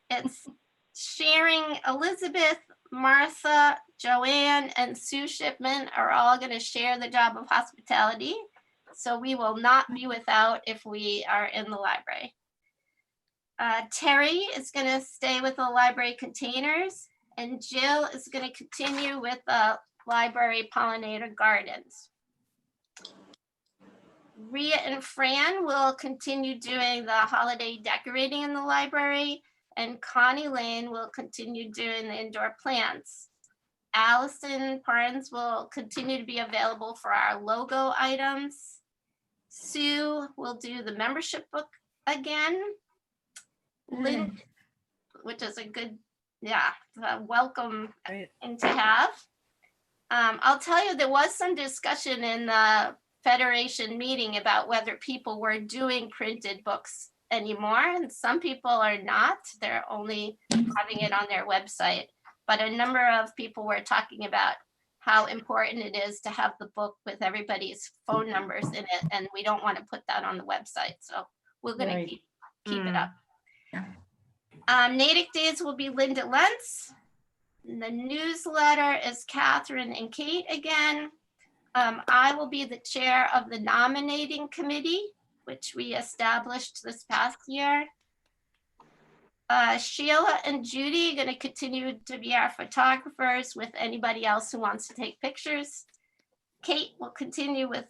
It's sharing Elizabeth, Martha, Joanne, and Sue Shipman are all going to share the job of hospitality. So we will not be without if we are in the library. Terry is going to stay with the library containers, and Jill is going to continue with the library pollinator gardens. Rhea and Fran will continue doing the holiday decorating in the library, and Connie Lane will continue doing the indoor plants. Allison Parnes will continue to be available for our logo items. Sue will do the membership book again. Lynn, which is a good, welcome thing to have. I'll tell you, there was some discussion in the Federation meeting about whether people were doing printed books anymore, and some people are not. They're only having it on their website. But a number of people were talking about how important it is to have the book with everybody's phone numbers in it, and we don't want to put that on the website. So we're going to keep it up. Natick Days will be Linda Lentz. The newsletter is Catherine and Kate again. I will be the chair of the nominating committee. which we established this past year. Sheila and Judy are going to continue to be our photographers with anybody else who wants to take pictures. Kate will continue with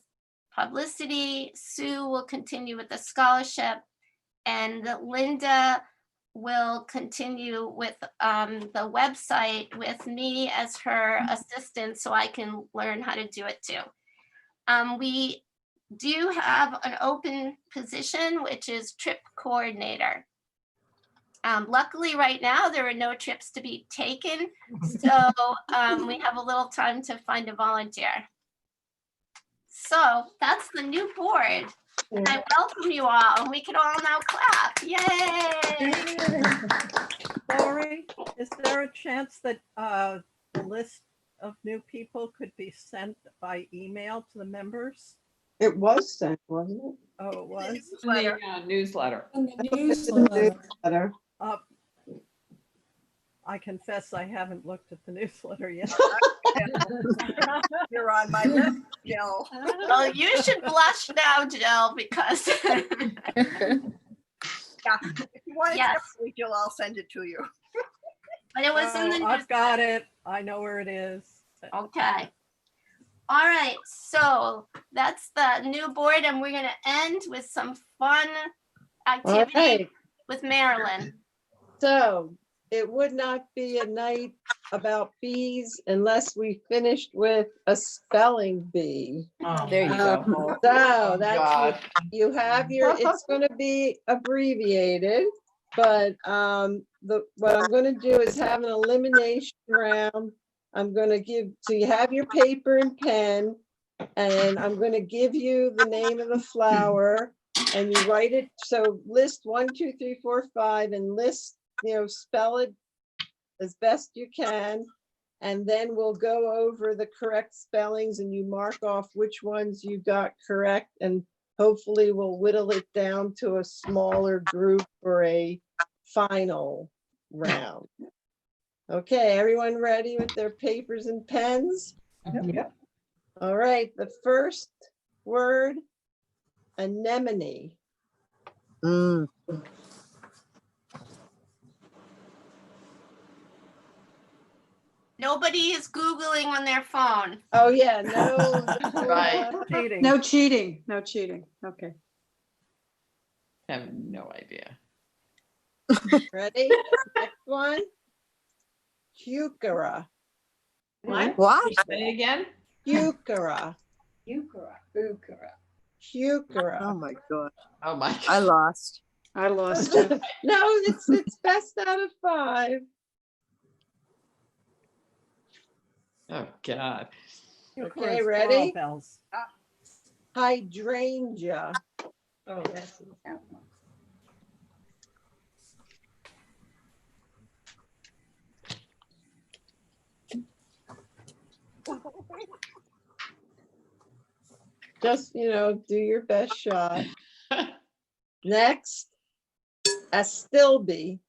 publicity. Sue will continue with the scholarship. And Linda will continue with the website with me as her assistant so I can learn how to do it too. We do have an open position, which is trip coordinator. Luckily, right now, there are no trips to be taken, so we have a little time to find a volunteer. So that's the new board. And I welcome you all, and we can all now clap. Yay! Laurie, is there a chance that the list of new people could be sent by email to the members? It was sent, wasn't it? Oh, it was? Newsletter. In the newsletter. Newsletter. I confess I haven't looked at the newsletter yet. You're on my list, Jill. Well, you should blush now, Jill, because Yeah, if you want it Yes. separately, Jill, I'll send it to you. but it was in the I've got it. I know where it is. Okay. All right, so that's the new board, and we're gonna end with some fun activity right. with Marilyn. So it would not be a night about bees unless we finished with a spelling bee. There you go. So that's, God. you have your, it's gonna be abbreviated, but what I'm gonna do is have an elimination round. I'm gonna give, so you have your paper and pen, and I'm gonna give you the name of the flower, and you write it, so list 1, 2, 3, 4, 5, and list, spell it as best you can. And then we'll go over the correct spellings and you mark off which ones you got correct. And hopefully we'll whittle it down to a smaller group for a final round. Okay, everyone ready with their papers and pens? Yep. All right, the first word, anemone. Nobody is Googling on their phone. Oh yeah, no. Right. Cheating. No cheating, no cheating. Okay. I have no idea. Ready? Next one. Heuchera. What? Say again? Heuchera. Heuchera. Oh my God. Oh my. I lost. I lost it. No, it's best out of 5. Oh God. Okay, ready? Hydrangea. Oh, that's that one. Just, do your best shot. Next, Astilbe.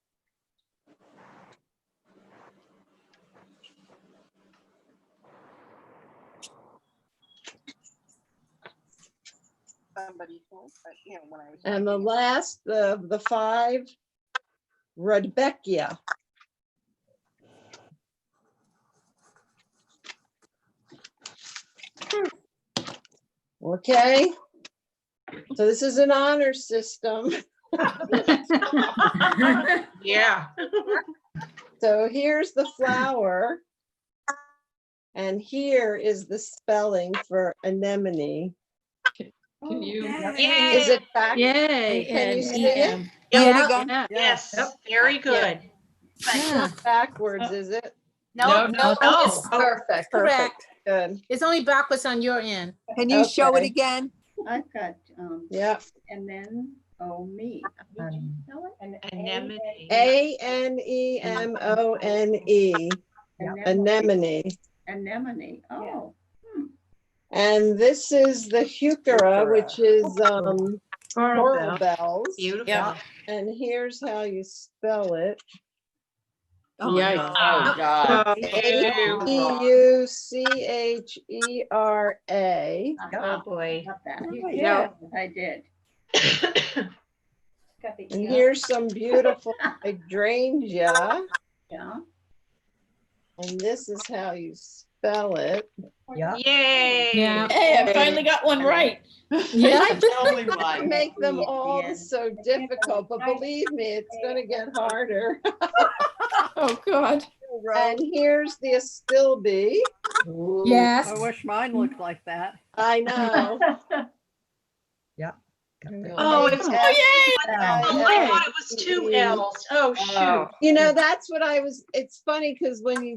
Somebody told, but when I was. And the last of the 5, Rudbeckia. Okay, so this is an honor system. Yeah. So here's the flower. And here is the spelling for anemone. Can you? Is it back? Yay. Can you see it? Yeah. Yes. Very good. But it's not backwards, is it? No, No. it's Perfect. Correct. Good. It's only backwards on your end. Can you show it Okay. again? I've got, Yeah. and then, me. Did you spell it? Anemone. Anemone. Anemone. Anemone, oh. And this is the heuchera, which is Coral bells. Beautiful. Yeah. And here's how you spell it. Yikes. Oh God. Heuchera. Oh boy. Got that. Oh, Yeah, yeah. I did. And here's some beautiful hydrangea. Yeah. And this is how you spell it. Yeah. Yay. Yeah. Hey, I finally got one right. Yeah. Make them all so difficult, but believe me, it's going to get harder. Oh, God. And here's the Astilbe. Yes. I wish mine looked like that. I know. Yeah. Oh, it's, Oh, oh, yay! I thought it was two L's. Oh, shoot. You know, that's what I was, it's funny because when you,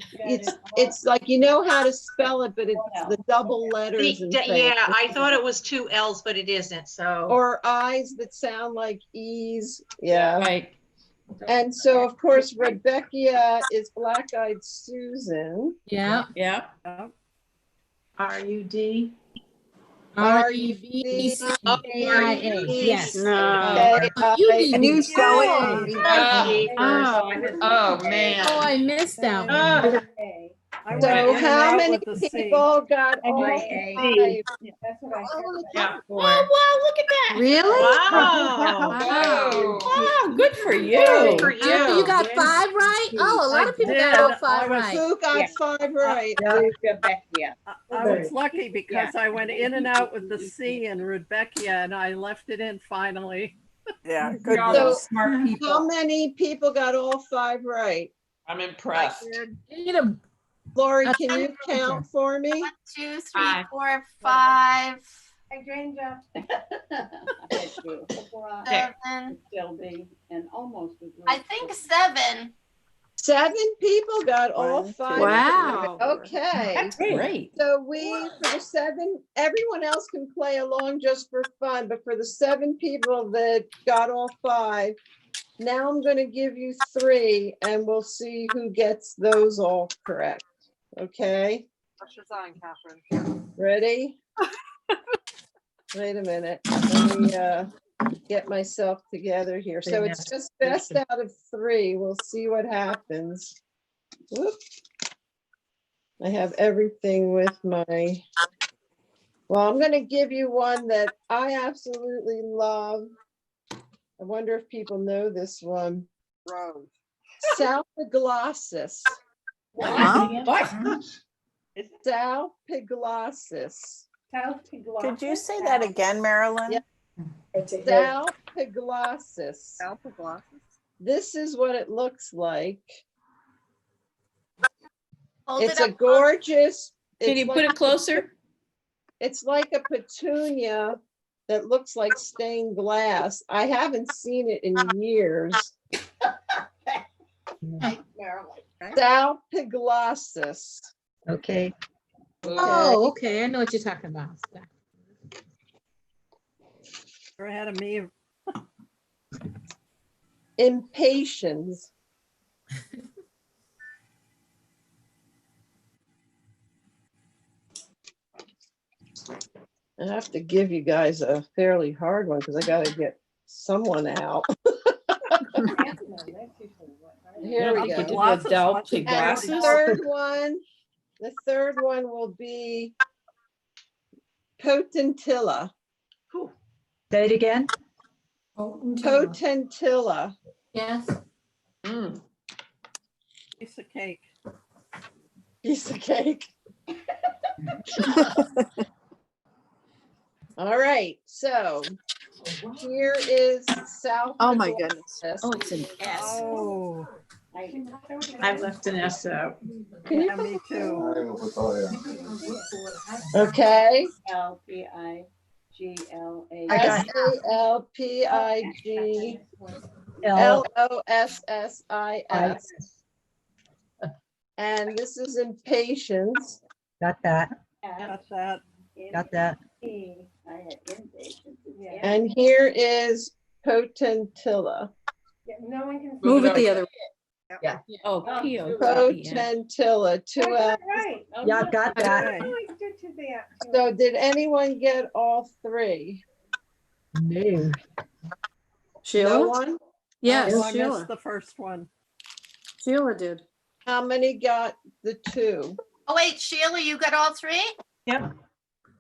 it's like, you know how to spell it, but it's the double letters and things. Yeah, I thought it was two L's, but it isn't, so. Or I's that sound like E's. Yeah. Right. And so, of course, Rebecca is Black-Eyed Susan. Yeah. Yeah. R-U-D. R-E-B-C-A-I-A. Yes. Can you spell it? Oh, man. Oh, I missed that one. So how many people got all five? Oh, wow, look at that. Really? Wow. Wow, good for you. Good for You you. got 5 right? Oh, a lot of people got all 5 right. Who got 5 right? I was lucky because I went in and out with the C in Rebecca and I left it in finally. Yeah, good. So Smart people. how many people got all 5 right? I'm impressed. Laurie, can you count for me? 1, 2, 3, 4, 5. Hydrangea. 7. And almost. I think 7. 7 people got all 5. Wow. Okay. That's great. So for the 7, everyone else can play along just for fun, but for the 7 people that got all 5, now I'm going to give you 3 and we'll see who gets those all correct. Okay. Pressure's on, Catherine. Ready? Wait a minute. Let me get myself together here. So it's just best out of 3. We'll see what happens. Whoop. I have everything with my, well, I'm going to give you one that I absolutely love. I wonder if people know this one. Rose. Salpiglossis. What? Salpiglossis. Could you say that again, Marilyn? Yeah. Salpiglossis. This is what it looks like. It's a gorgeous. Can you put it closer? It's like a petunia that looks like stained glass. I haven't seen it in years. Salpiglossis. Okay. Oh, okay. I know what you're talking about. You're ahead of me. Impatience. I have to give you guys a fairly hard one because I got to get someone out. Here we go. With Delphi And glasses. the third one will be potentilla. Say it again. Potentilla. Yes. Piece of cake. Piece of cake. All right, so here is South. Oh my goodness. Oh, it's an S. Oh, I left an S out. yeah, me too. Okay. SalpiglossisS. SalpiglossisS. And this is impatience. Got that. Got that. Got that. And here is potentilla. No one can. Move it the other way. Yeah. Oh, P-O-T-E-N. Potentilla, 2 L's. Right. Yeah, got that. So did anyone get all 3? No. No Sheila? one? Yes, Oh, I Sheila. missed the first one. Sheila did. How many got the 2? Oh, wait, Sheila, you got all 3? Yep.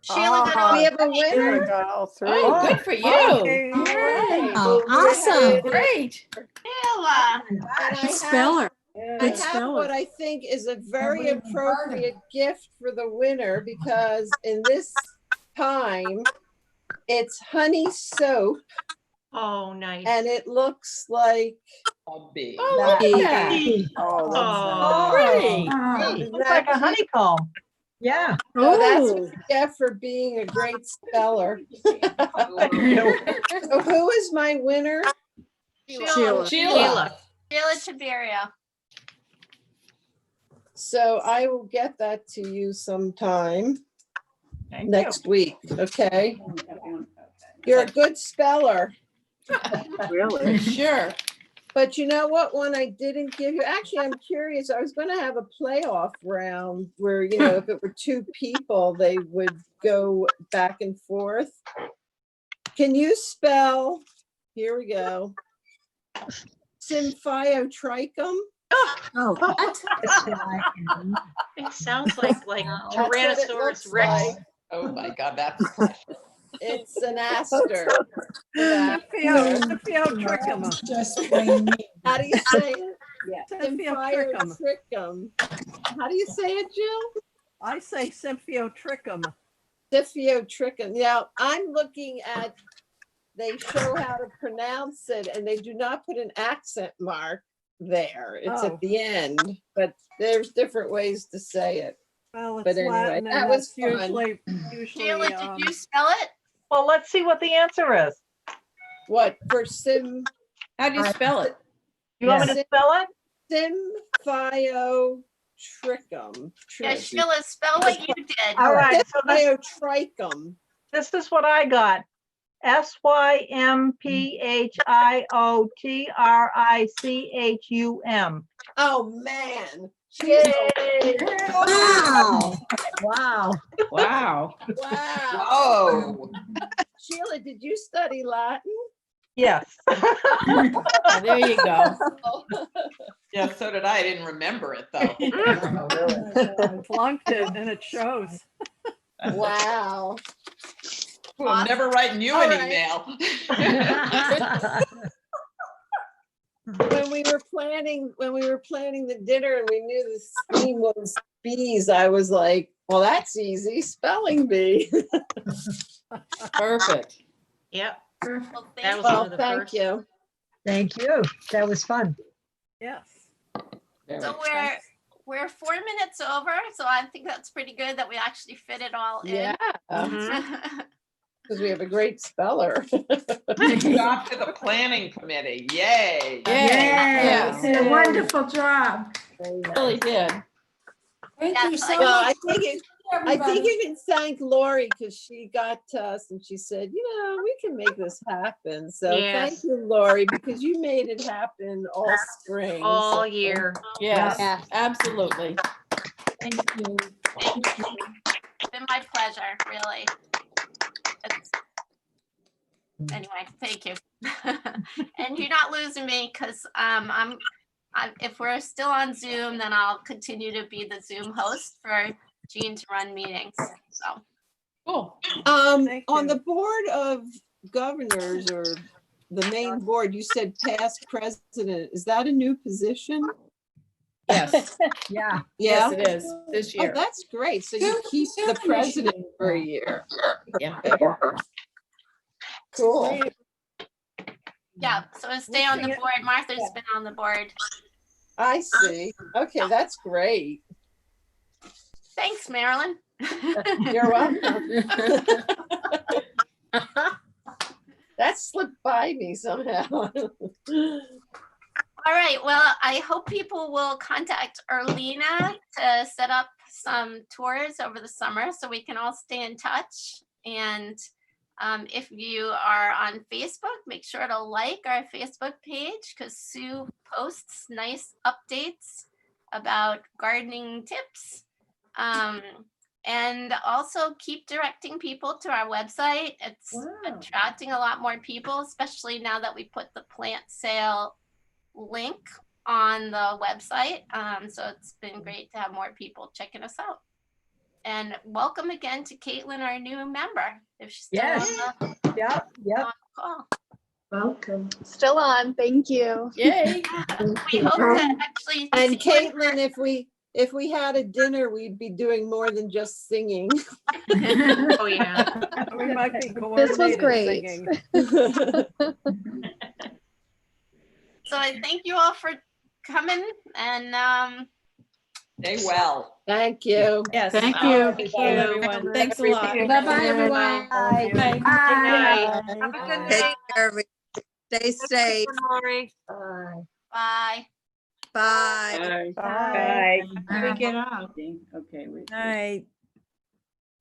Sheila got all We have a three. winner. Got all three. Oh, good for you. Right. Oh, awesome. Great. Sheila. And I Good speller. I Good have speller. what I think is a very appropriate gift for the winner, because in this time, it's honey soap Oh, nice. and it looks like Oh, look that. at that. Oh, that's Oh, Pretty. Is Looks that like a cute? honeycomb. Yeah. So that's what Oh, you get for being a great speller. Thank you. So who is my winner? Sheila. Sheila. Sheila Tiberio. So I will get that to you sometime Thank you. next week, okay? You're a good speller. really? Sure. But you know what one I didn't give you? Actually, I'm curious. I was going to have a playoff round where, you know, if it were two people, they would go back and forth. Can you spell? Here we go. Symphyotrichum. Oh, what? It sounds like That's what it Tyrannosaurus looks Rex. like. Oh my God, that's precious. It's an aster. An Symphyotrichum. just plain mean. How do you say it? Symphyotrichum. Symphyotrichum. How do you say it, Jill? I say Symphyotrichum. Symphyotrichum. Now, I'm looking at, they show how to pronounce it and they do not put an accent mark there. It's Oh. at the end, but there's different ways to say it. Well, it's But anyway, Latin, that and was that's fun. usually, Sheila, did you spell it? Well, let's see what the answer is. What for sim? How do you spell it? You want me to spell it? Symphyotrichum. Yeah, Sheila, spell what you did. All right. So this, Symphyotrichum. this is what I got. Symphyotrichum. Oh man. Yay! Wow. Wow. Wow. Wow. Whoa. Sheila, did you study Latin? Yes. Oh, there you go. Yeah, so did I. I didn't remember it though. I flunked it, and it shows. Wow. Well, I'm never writing you All an right. email. When we were planning the dinner and we knew the theme was bees, I was like, well, that's easy. Spelling bee. Perfect. Yep. Well, That was Well, one of the thank first. you. Thank you. That was fun. Yes. So we're 4 minutes over, so I think that's pretty good that we actually fit it all in. Yeah. Mm-hmm. Because we have a great speller. Good job to the planning committee. Yay. Yes. Did a wonderful job. Really did. Thank you so Well, much. I think you can thank Laurie because she got to us and she said, you know, we can make this happen. So Yes. thank you, Laurie, because you made it happen all spring. All So- year. Yes, Yes. absolutely. Thank you. It's been my pleasure, really. Anyway, thank you. And you're not losing me because if we're still on Zoom, then I'll continue to be the Zoom host for Jean to run meetings. So cool. On the board of governors or the main board, you said past president. Is that a new position? Yes. Yeah. Yeah. Yes, it is this year. Oh, that's great. So you keep the president for a year. Yeah. Cool. yeah, so stay on the board. Martha's been on the board. I see. Okay, that's great. Thanks, Marilyn. You're welcome. That slipped by me somehow. All right, well, I hope people will contact Erlina to set up some tours over the summer so we can all stay in touch. And if you are on Facebook, make sure to like our Facebook page because Sue posts nice updates about gardening tips. And also keep directing people to our website. It's attracting a lot more people, especially now that we put the plant sale link on the website. So it's been great to have more people checking us out. And welcome again to Caitlin, our new member, if she's still Yes. on the Yep. call. Welcome. Still on, thank you. Yay. We hope to actually. And see you in Caitlin, if we had a dinner, we'd be doing more than just singing. Oh, yeah. We might be This was coordinated great. singing. So I thank you all for coming and Stay well. Thank you. Yes. Thank Bye, you. everyone. Thanks a lot. Bye-bye, everyone. Bye. Bye. Bye. Have a good Take night. care, everybody. Stay safe. Laurie. bye. Bye. Bye. How do we get out? Okay. Night.